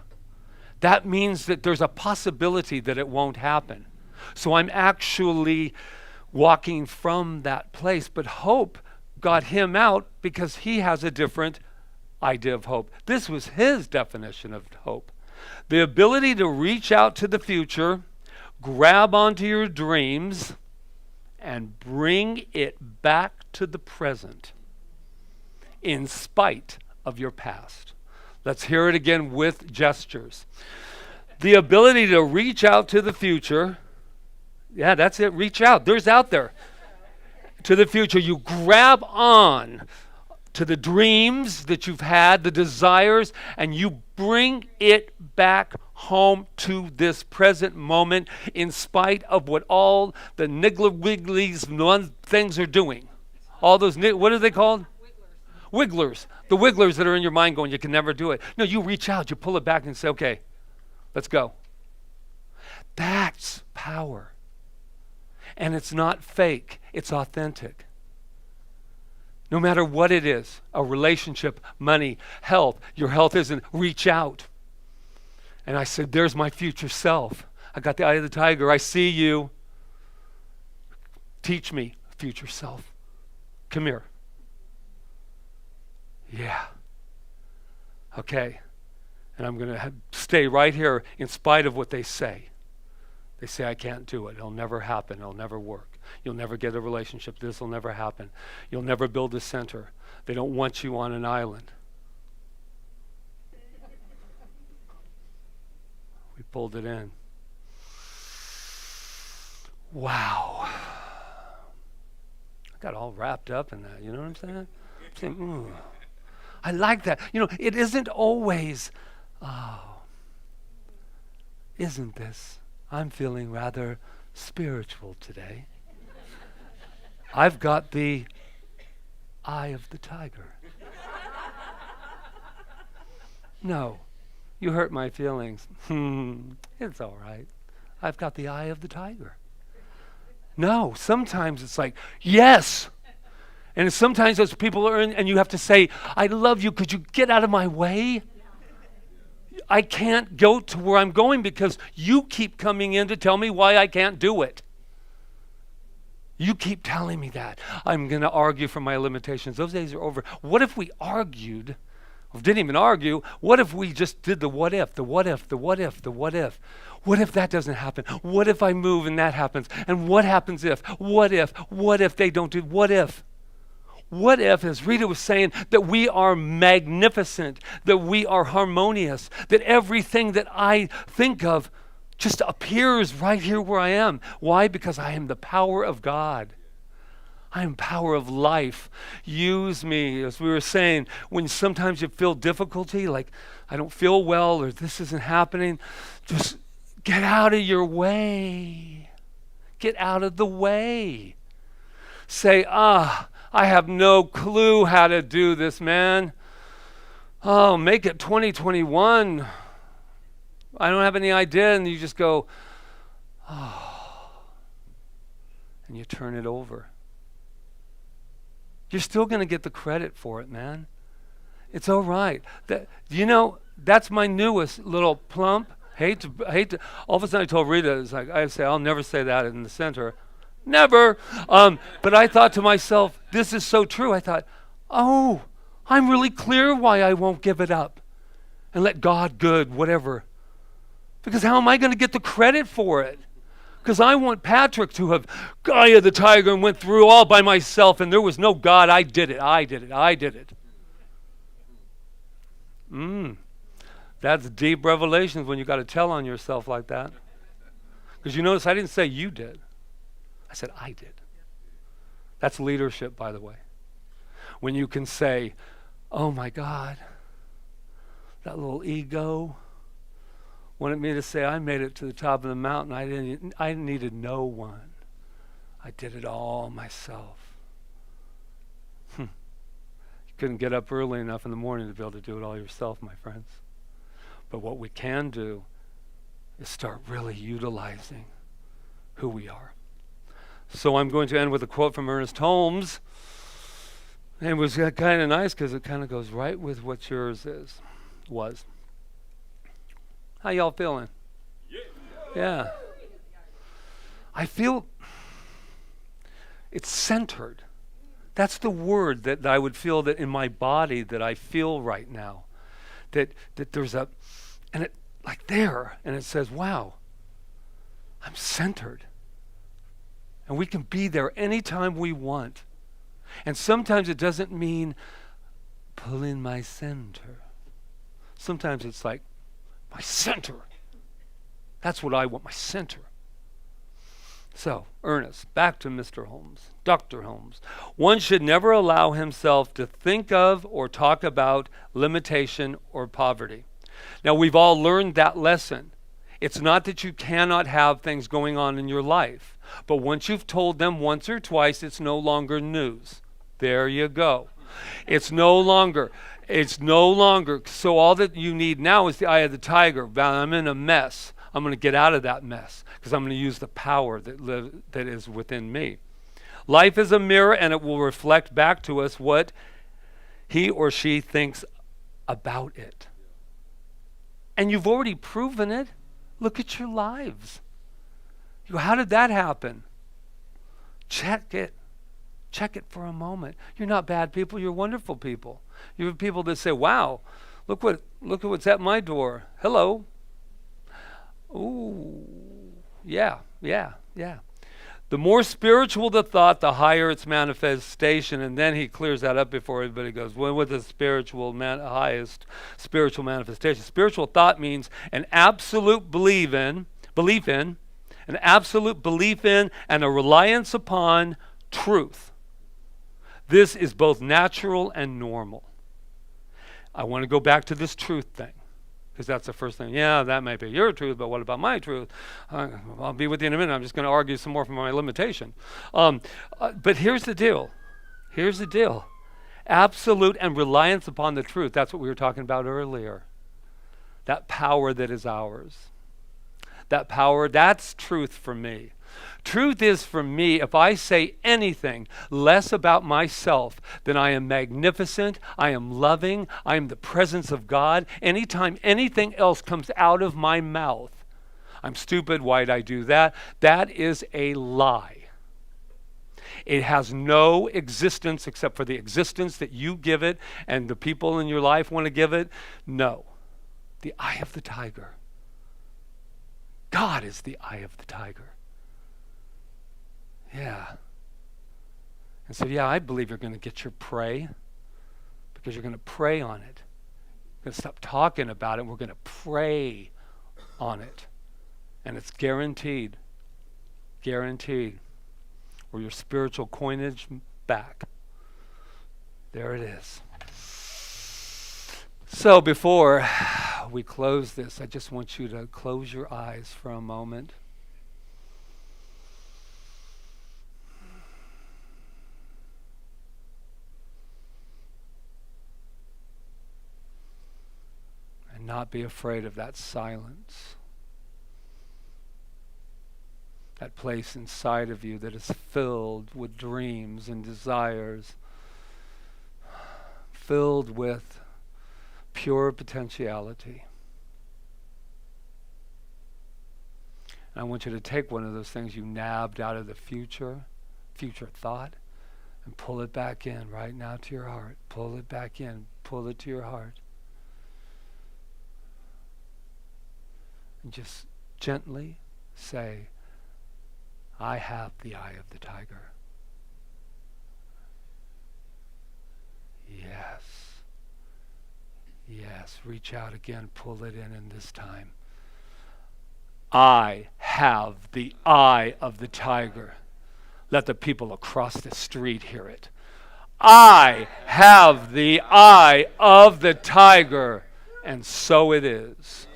that means that there's a possibility that it won't happen. So I'm actually walking from that place. But hope got him out because he has a different idea of hope. This was his definition of hope. The ability to reach out to the future, grab onto your dreams, and bring it back to the present in spite of your past. Let's hear it again with gestures. The ability to reach out to the future. Yeah, that's it. Reach out. There's out there. To the future. You grab on to the dreams that you've had, the desires, and you Bring it back home to this present moment in spite of what all the niggler-wigglies things are doing. All those, what are they called? Wigglers. The wigglers that are in your mind going, you can never do it. No, you reach out, you pull it back and say, okay, let's go. That's power. And it's not fake, it's authentic. No matter what it is, a relationship, money, health, your health isn't, reach out. And I said, there's my future self. I got the eye of the tiger. I see you. Teach me, future self. Come here. Yeah. Okay. And I'm going to stay right here in spite of what they say. They say I can't do it. It'll never happen. It'll never work. You'll never get a relationship. This will never happen. You'll never build a center. They don't want you on an island. We pulled it in. Wow. I got all wrapped up in that. You know what I'm saying? I'm saying, ooh. I like that. You know, it isn't always, isn't this? I'm feeling rather spiritual today. I've got the eye of the tiger. No, you hurt my feelings. It's all right. I've got the eye of the tiger. No, sometimes it's like, yes. And sometimes those people are in, and you have to say, I love you. Could you get out of my way? I can't go to where I'm going because you keep coming in to tell me why I can't do it. You keep telling me that. I'm going to argue for my limitations. Those days are over. What if we argued, or didn't even argue, what if we just did the what if, the what if, the what if, the what if? What if that doesn't happen? What if I move and that happens? And what happens if? What if they don't do, what if? What if, as Rita was saying, that we are magnificent, that we are harmonious, that everything that I think of just appears right here where I am. Why? Because I am the power of God. I am power of life. Use me, as we were saying, when sometimes you feel difficulty, like I don't feel well or this isn't happening, just get out of your way. Get out of the way. Say, I have no clue how to do this, man. Oh, make it 2021. I don't have any idea. And you just go, and you turn it over. You're still going to get the credit for it, man. It's all right. That's my newest little plump. Hate to. All of a sudden I told Rita, it's like, I say, I'll never say that in the center. Never. But I thought to myself, this is so true. I thought, I'm really clear why I won't give it up and let God good, whatever. Because how am I going to get the credit for it? Because I want Patrick to have Eye of the Tiger and went through all by myself and there was no God. I did it. That's deep revelations when you got to tell on yourself like that. Because you notice I didn't say you did. I said I did. That's leadership, by the way. When you can say, oh my God, that little ego wanted me to say I made it to the top of the mountain. I needed no one. I did it all myself. You couldn't get up early enough in the morning to be able to do it all yourself, my friends. But what we can do is start really utilizing who we are. So I'm going to end with a quote from Ernest Holmes. And it was kind of nice because it kind of goes right with what yours was. How y'all feeling? Yeah. I feel it's centered. That's the word that I would feel that in my body that I feel right now. That there's and it like there, and it says, wow, I'm centered. And we can be there anytime we want. And sometimes it doesn't mean pull in my center. Sometimes it's like, my center. That's what I want, my center. So, Ernest, back to Mr. Holmes, Dr. Holmes. One should never allow himself to think of or talk about limitation or poverty. Now, we've all learned that lesson. It's not that you cannot have things going on in your life, but once you've told them once or twice, it's no longer news. There you go. It's no longer. So all that you need now is the eye of the tiger. I'm in a mess. I'm going to get out of that mess because I'm going to use the power that is within me. Life is a mirror, and it will reflect back to us what he or she thinks about it. And you've already proven it. Look at your lives. How did that happen? Check it. Check it for a moment. You're not bad people. You're wonderful people. You're people that say, wow, look what's at my door. Hello. Ooh, yeah. The more spiritual the thought, the higher its manifestation. And then he clears that up before everybody goes, well, what's the highest spiritual manifestation? Spiritual thought means an absolute belief in, an absolute belief in, and a reliance upon truth. This is both natural and normal. I want to go back to this truth thing, because that's the first thing. Yeah, that might be your truth, but what about my truth? I'll be with you in a minute. I'm just going to argue some more from my limitation. But here's the deal. Absolute and reliance upon the truth. That's what we were talking about earlier. That power that is ours. That power, that's truth for me. Truth is for me, if I say anything less about myself than I am magnificent, I am loving, I am the presence of God, anytime anything else comes out of my mouth, I'm stupid, why'd I do that? That is a lie. It has no existence except for the existence that you give it and the people in your life want to give it. No. The eye of the tiger. God is the eye of the tiger. Yeah. And so, I believe you're going to get your prey because you're going to pray on it. You're going to stop talking about it. We're going to pray on it. And it's guaranteed. Guaranteed. Or your spiritual coinage back. There it is. So before we close this, I just want you to close your eyes for a moment. Not be afraid of that silence. That place inside of you that is filled with dreams and desires, filled with pure potentiality. And I want you to take one of those things you nabbed out of the future thought, and pull it back in right now to your heart. Pull it back in. Pull it to your heart. And just gently say, I have the eye of the tiger. Yes, reach out again, pull it in, and this time, I have the eye of the tiger. Let the people across the street hear it. I have the eye of the tiger, and so it is.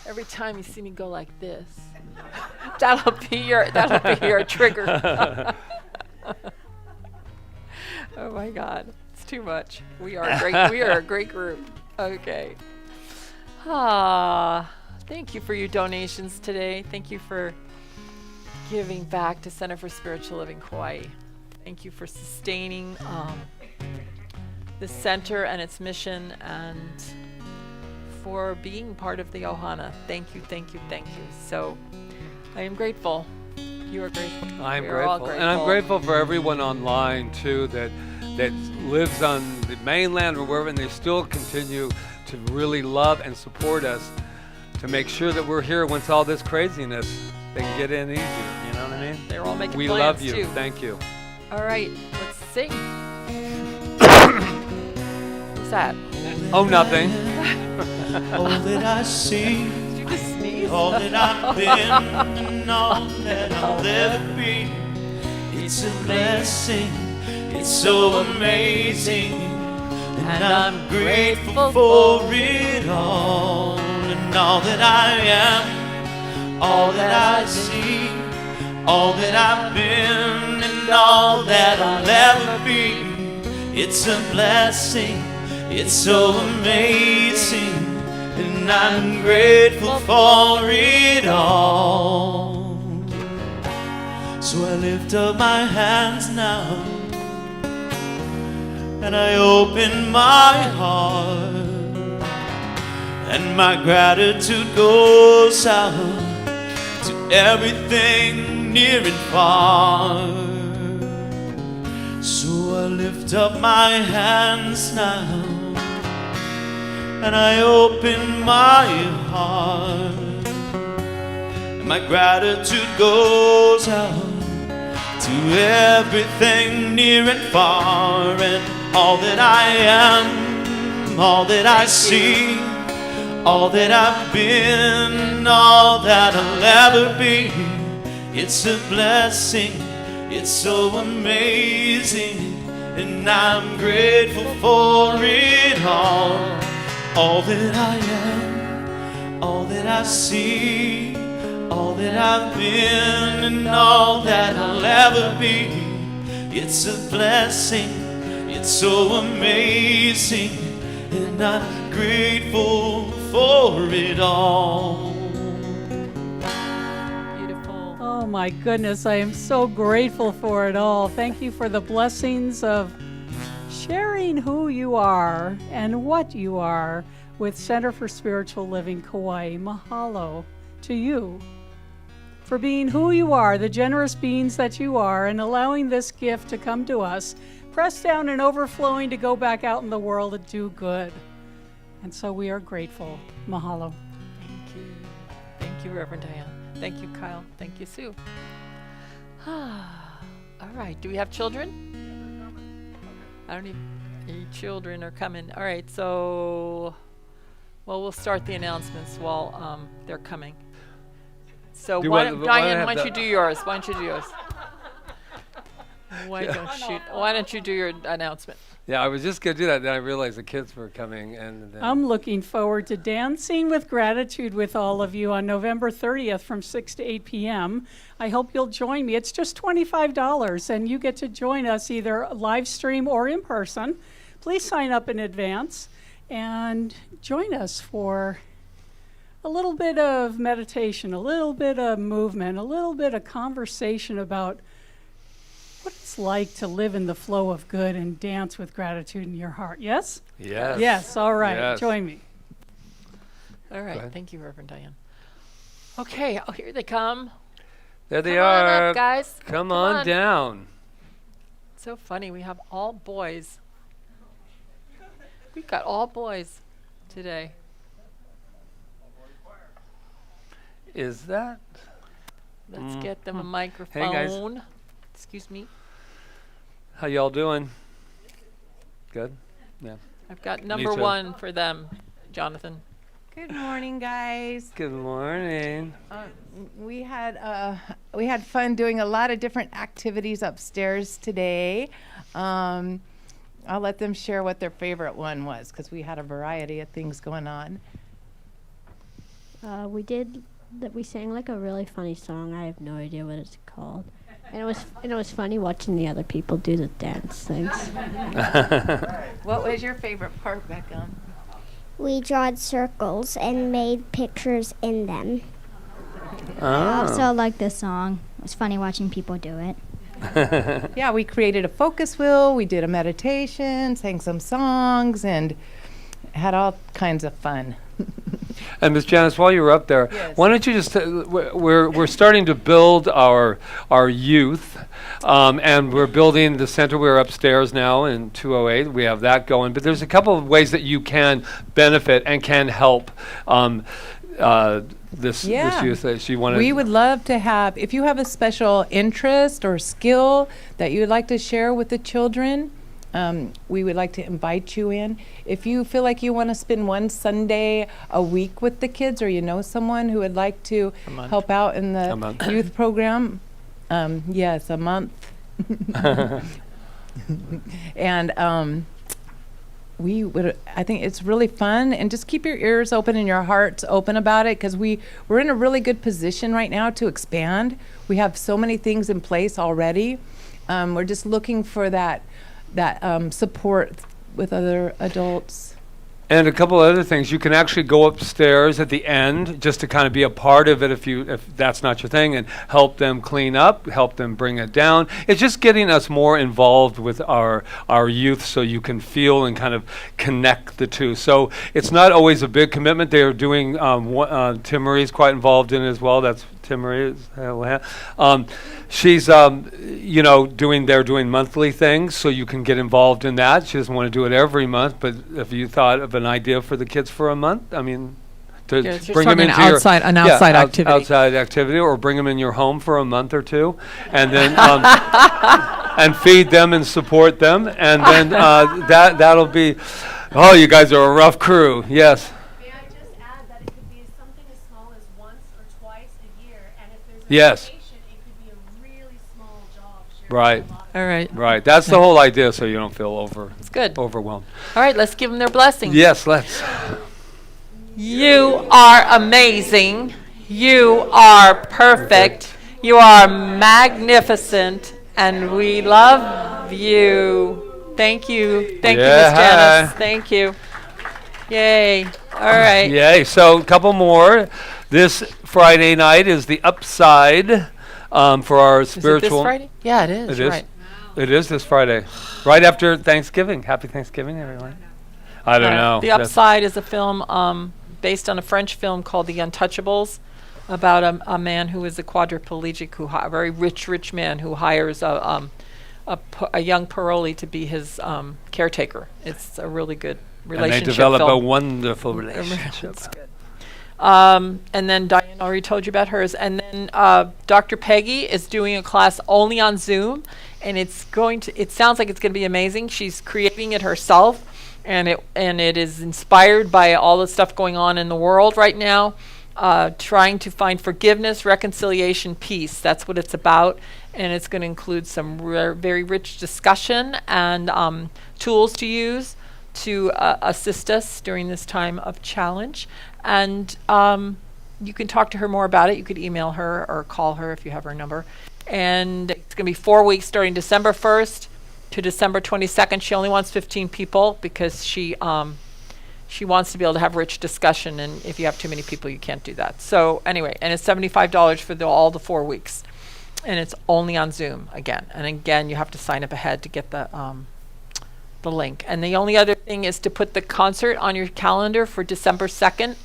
Every time you see me go like this, that'll be your trigger. Oh my God, it's too much. We are a great group. Okay. Thank you for your donations today. Thank you for giving back to Center for Spiritual Living Kauai. Thank you for sustaining the center and its mission, and for being part of the Ohana. Thank you. So I am grateful. You are grateful. I'm grateful. And I'm grateful for everyone online too that lives on the mainland or wherever, and they still continue to really love and support us to make sure that we're here once all this craziness they can get in easier. You know what I mean? They're all making we plans love you. too. Thank you. All right, let's sing. What's that? Oh, nothing. All that I see, Did you just sneeze? all that I've been, and all that I'll ever be. It's a blessing It's so amazing, and I'm grateful for it all. And all that I am, all that I see, all that I've been, and all that I'll ever be. It's a blessing, it's so amazing, and I'm grateful for it all. So I lift up my hands now, and I open my heart, and my gratitude goes out to everything near and far. So I lift up my hands now, and I open my heart, and my gratitude goes out to everything near and far. And all that I am, all that I see, all that I've been, all that I'll ever be. It's a blessing, it's so amazing, and I'm grateful for it all. All that I am, all that I see, all that I've been, and all that I'll ever be. It's a blessing, it's so amazing, and I'm grateful for it all. Beautiful. Oh my goodness, I am so grateful for it all. Thank you for the blessings of sharing who you are and what you are with Center for Spiritual Living Kauai. Mahalo to you for being who you are, the generous beings that you are, and allowing this gift to come to us, pressed down and overflowing to go back out in the world and do good. And so we are grateful. Mahalo. Thank you. Thank you, Reverend Diane. Thank you, Kyle. Thank you, Sue. All right. Do we have children? I don't even. Any children are coming. All right. So, well, we'll start the announcements while they're coming. So, Diane, why don't you do yours? Why don't you do yours? Why don't you do your announcement? Yeah, I was just going to do that, then I realized the kids were coming. And then I'm looking forward to dancing with gratitude with all of you on November 30th from 6 to 8 p.m. I hope you'll join me. It's just $25, and you get to join us either live stream or in person. Please sign up in advance and join us for a little bit of meditation, a little bit of movement, a little bit of conversation about what it's like to live in the flow of good and dance with gratitude in your heart. Yes? Yes. Yes, all right. Yes. Join me. All right. Thank you, Reverend Diane. Okay. Oh, here they come. There they Come on are. up, guys. Come on down. So funny. We have all boys. We've got all boys today. Is that? Let's get them a microphone. Hey, guys. Excuse me. How y'all doing? Good? Yeah. I've got number too. 1 for them, Jonathan. Good morning, guys. Good morning. We had fun doing a lot of different activities upstairs today. I'll let them share what their favorite one was because we had a variety of things going on. We sang like a really funny song. I have no idea what it's called. And it was funny watching the other people do the dance things. What was your favorite part, Becca? We drawed circles and made pictures in them. I Oh. also like this song. It was funny watching people do it. Yeah, we created a focus wheel. We did a meditation, sang some songs, and had all kinds of fun. And Ms. Janice, while you were up there, Yes. why don't you just, we're starting to build our youth, and we're building the center. We're upstairs now in 208. We have that going, but there's a couple of ways that you can benefit and can help this youth that she wanted. We would love to have, if you have a special interest or skill that you would like to share with the children, we would like to invite you in. If you feel like you want to spend one Sunday a week with the kids, or you know someone who would like to help out in the youth program, yes, a month. And I think it's really fun, and just keep your ears open and your hearts open about it, because we're in a really good position right now to expand. We have so many things in place already. We're just looking for that support with other adults. And a couple other things. You can actually go upstairs at the end just to kind of be a part of it if that's not your thing, and help them clean up, help them bring it down. It's just getting us more involved with our youth, so you can feel and kind of connect the two. So it's not always a big commitment. They're doing, Tim Marie's quite involved in it as well. That's Tim Marie. She's they're doing monthly things, so you can get involved in that. She doesn't want to do it every month, but if you thought of an idea for the kids for a month, I mean, to bring them into outside activity. Outside activity, or bring them in your home for a month or two, and then and feed them and support them, and then that'll be. Oh, you guys are a rough crew. Yes. May I just add that it could be something as small as once or twice a year, and if there's a Yes. vacation, it could be a really small job. Right. All right. Right. That's the whole idea, so you don't feel It's good. overwhelmed. All right, let's give them their blessing. Yes, let's. You are amazing. You are perfect. You are magnificent. And we love you. Thank you. Thank you, Miss Janice. Thank you. Yay. All right. Yay. So a couple more. This Friday night is the Upside for our Is it spiritual. this Friday? Yeah, it is. It You're is. right. It is this Friday, right after Thanksgiving. Happy Thanksgiving, everyone. I don't know. The Upside is a film based on a French film called The Untouchables, about a man who is a quadriplegic, a very rich man who hires a young parolee to be his caretaker. It's a really good relationship And they develop film. a wonderful relationship. It's good. And then Diane already told you about hers. And then Dr. Peggy is doing a class only on Zoom, and it sounds like it's going to be amazing. She's creating it herself, and it is inspired by all the stuff going on in the world right now, trying to find forgiveness, reconciliation, peace. That's what it's about. And it's going to include some very rich discussion and tools to use to assist us during this time of challenge. And you can talk to her more about it. You could email her or call her if you have her number. And it's going to be 4 weeks starting December 1st to December 22nd. She only wants 15 people because she wants to be able to have rich discussion. And if you have too many people, you can't do that. So anyway, and it's $75 for all the 4 weeks. And it's only on Zoom again. And again, you have to sign up ahead to get the link. And the only other thing is to put the concert on your calendar for December 2nd.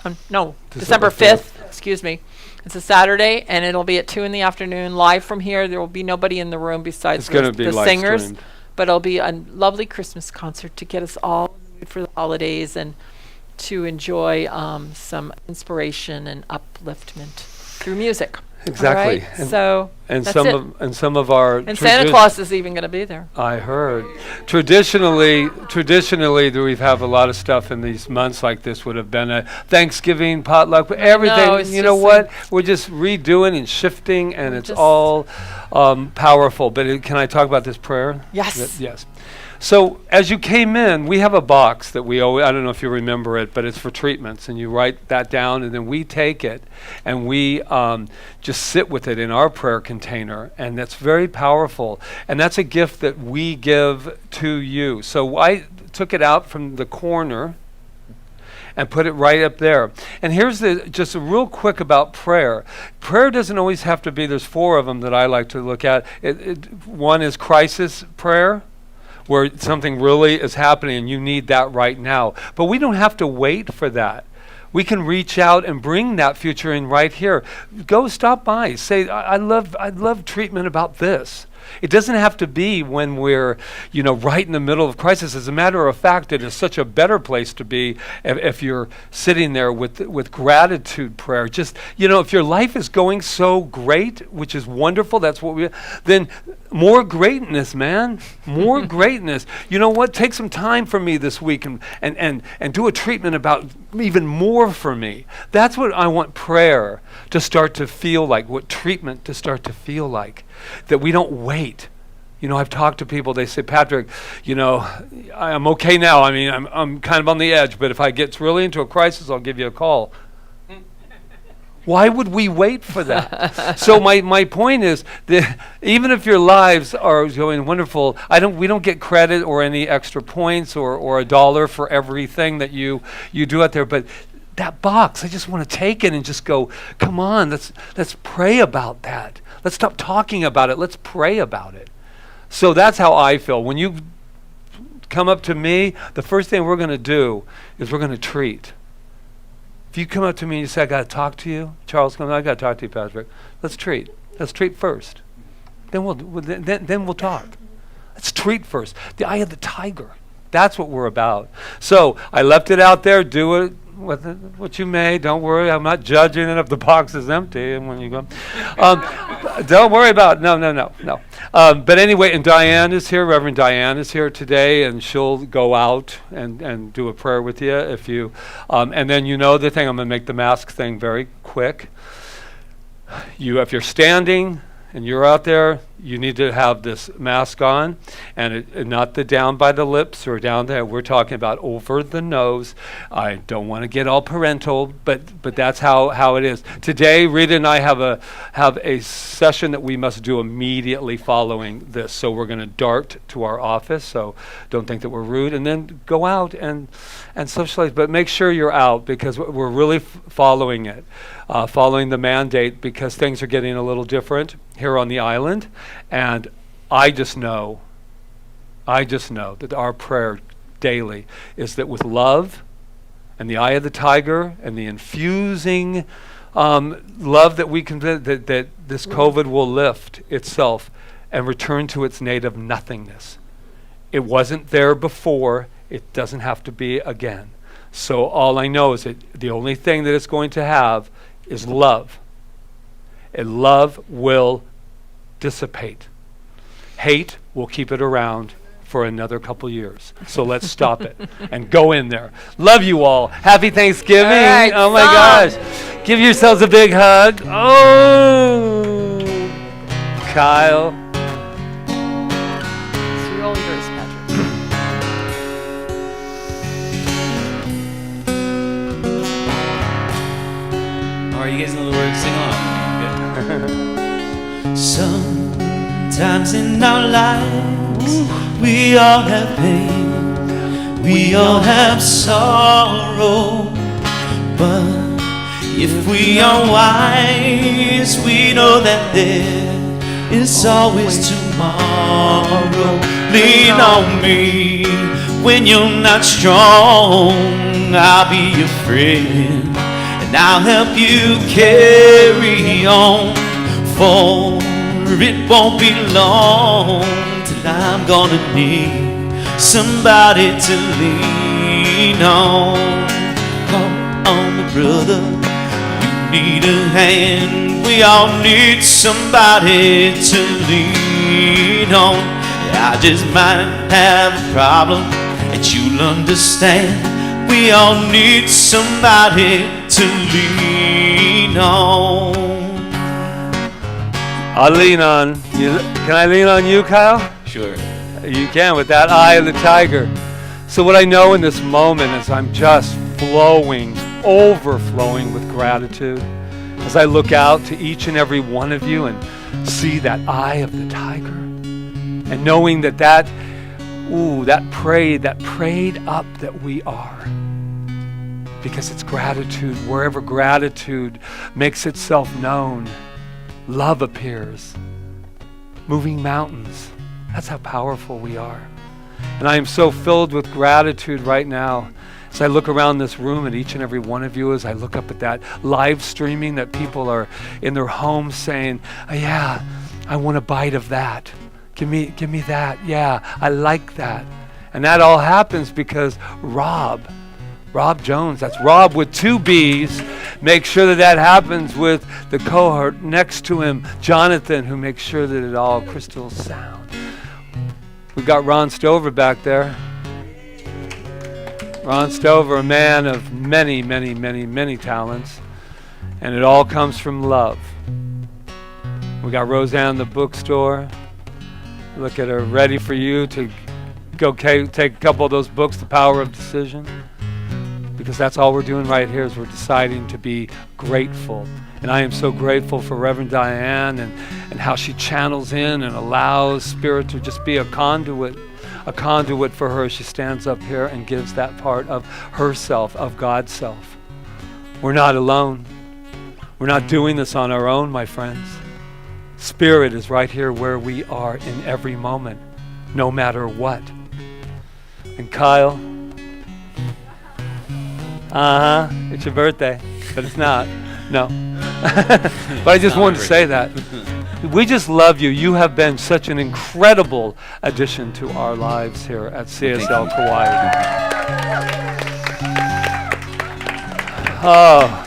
December 5th. Excuse me. It's a Saturday, and it'll be at 2 p.m. live from here. There will be nobody in the room besides the singers. Streamed. But it'll be a lovely Christmas concert to get us all in the mood for the holidays and to enjoy some inspiration and upliftment through music. Exactly. All right? So And that's some of our and Santa Claus is even going to be there. I heard. Traditionally, we've have a lot of stuff in these months like this. Would have been a Thanksgiving potluck, but everything. You know what? We're just redoing and shifting, and it's all powerful. But can I talk about this prayer? Yes. Yes. So as you came in, we have a box that we always, I don't know if you remember it, but it's for treatments, and you write that down, and then we take it and we just sit with it in our prayer container, and that's very powerful, and that's a gift that we give to you. So I took it out from the corner and put it right up there. And here's just a real quick about prayer. Prayer doesn't always have to be, there's 4 of them that I like to look at. One is crisis prayer, where something really is happening and you need that right now. But we don't have to wait for that. We can reach out and bring that future in right here. Go stop by. Say, I'd love treatment about this. It doesn't have to be when we're, right in the middle of crisis. As a matter of fact, it is such a better place to be if you're sitting there with gratitude prayer. Just, if your life is going so great, which is wonderful, that's what then more greatness, man. More greatness. You know what? Take some time for me this week and do a treatment about even more for me. That's what I want prayer to start to feel like, what treatment to start to feel like. That we don't wait. I've talked to people, they say, Patrick, I'm okay now. I mean, I'm kind of on the edge, but if I get really into a crisis, I'll give you a call. Why would we wait for that? So my point is that even if your lives are going wonderful, we don't get credit or any extra points or $1 for everything that you do out there. But that box, I just want to take it and just go, come on, let's pray about that. Let's stop talking about it. Let's pray about it. So that's how I feel. When you come up to me, the first thing we're going to do is we're going to treat. If you come up to me and you say, I got to talk to you, Charles comes, I got to talk to you, Patrick. Let's treat. Let's treat first. Then we'll talk. Let's treat first. The eye of the tiger. That's what we're about. So I left it out there. Do it what you may. Don't worry. I'm not judging it if the box is empty and when you go. Don't worry about it. No. But anyway, and Diane is here. Reverend Diane is here today, and she'll go out and do a prayer with you if you. And then the thing. I'm going to make the mask thing very quick. If you're standing and you're out there, you need to have this mask on, and not the down by the lips or down there. We're talking about over the nose. I don't want to get all parental, but that's how it is. Today, Rita and I have a session that we must do immediately following this. So we're going to dart to our office. So don't think that we're rude, and then go out and socialize. But make sure you're out because we're really following it. Following the mandate because things are getting a little different here on the island. And I just know that our prayer daily is that with love and the eye of the tiger and the infusing love that we can, that this COVID will lift itself and return to its native nothingness. It wasn't there before. It doesn't have to be again. So all I know is that the only thing that it's going to have is love. And love will dissipate. Hate will keep it around for another couple years. So let's stop it and go in there. Love you all. Happy Thanksgiving. All right, oh my gosh. Give yourselves a big hug. Oh, Kyle. It's all yours, Patrick. All right, you guys know the words, sing along. Good. Sometimes in our lives, we all have pain, we all have sorrow. But if we are wise, we know that there is always tomorrow. Lean on me when you're not strong. I'll be your friend, and I'll help you carry on. For it won't be long till I'm gonna need somebody to lean on. Come on, my brother, you need a hand. We all need somebody to lean on. I just might have a problem that you'll understand. We all need somebody to lean on. I'll lean on you. Can I lean on you, Kyle? Sure. You can with that eye of the tiger. So what I know in this moment is I'm just overflowing with gratitude as I look out to each and every one of you and see that eye of the tiger, and knowing that prayed up that we are, because it's gratitude. Wherever gratitude makes itself known, love appears, moving mountains. That's how powerful we are. And I am so filled with gratitude right now as I look around this room at each and every one of you, as I look up at that live streaming that people are in their homes saying, oh, yeah, I want a bite of that. Give me that. Yeah, I like that. And that all happens because Rob Jones, that's Rob with 2 B's, make sure that happens with the cohort next to him, Jonathan, who makes sure that it all crystal sound. We've got Ron Stover back there. Ron Stover, a man of many, many, many, many talents, and it all comes from love. We got Roseanne, the bookstore. Look at her, ready for you to go take a couple of those books, The Power of Decision. Because that's all we're doing right here is we're deciding to be grateful. And I am so grateful for Reverend Diane and how she channels in and allows Spirit to just be a conduit for her as she stands up here and gives that part of herself, of God's self. We're not alone. We're not doing this on our own, my friends. Spirit is right here where we are in every moment, no matter what. And Kyle, it's your birthday, but it's not. No. But I just wanted to say that. We just love you. You have been such an incredible addition to our lives here at CSL Kauai. Oh,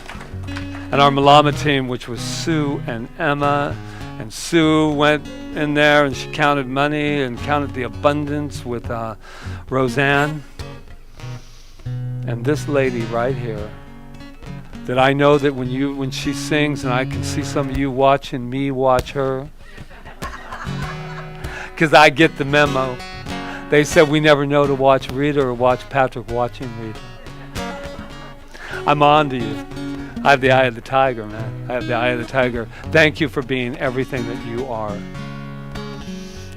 and our Malama team, which was Sue and Emma. And Sue went in there and she counted money and counted the abundance with Roseanne. And this lady right here, that I know that when she sings, and I can see some of you watching me watch her, because I get the memo. They said we never know to watch Rita or watch Patrick watching Rita. I'm on to you. I have the eye of the tiger, man. I have the eye of the tiger. Thank you for being everything that you are.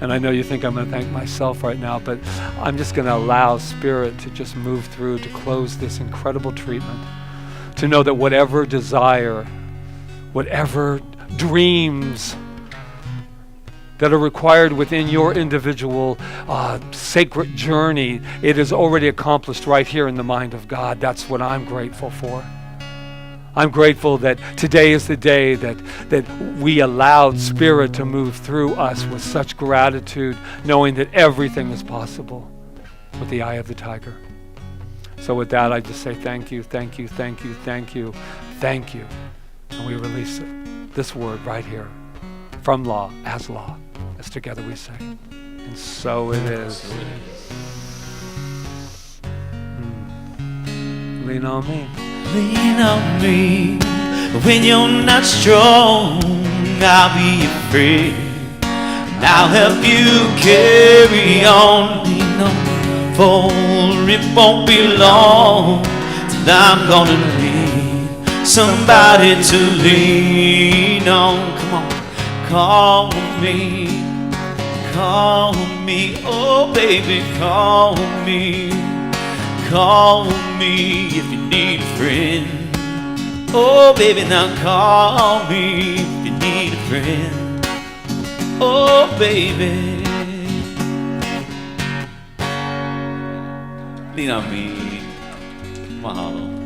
And I know you think I'm going to thank myself right now, but I'm just going to allow Spirit to just move through to close this incredible treatment. To know that whatever desire, whatever dreams that are required within your individual sacred journey, it is already accomplished right here in the mind of God. That's what I'm grateful for. I'm grateful that today is the day that we allowed Spirit to move through us with such gratitude, knowing that everything is possible with the eye of the tiger. So with that, I just say thank you, thank you, thank you, thank you, thank you. And we release this word right here from law, as together we say. And so it is. Lean on me. Lean on me when you're not strong. I'll be your friend, and I'll help you carry on. Lean on me, for it won't be long till I'm gonna need somebody to lean on. Come on, call me, oh baby, call me. Call me if you need a friend. Oh baby, now call me if you need a friend. Oh baby, lean on me. Mahalo.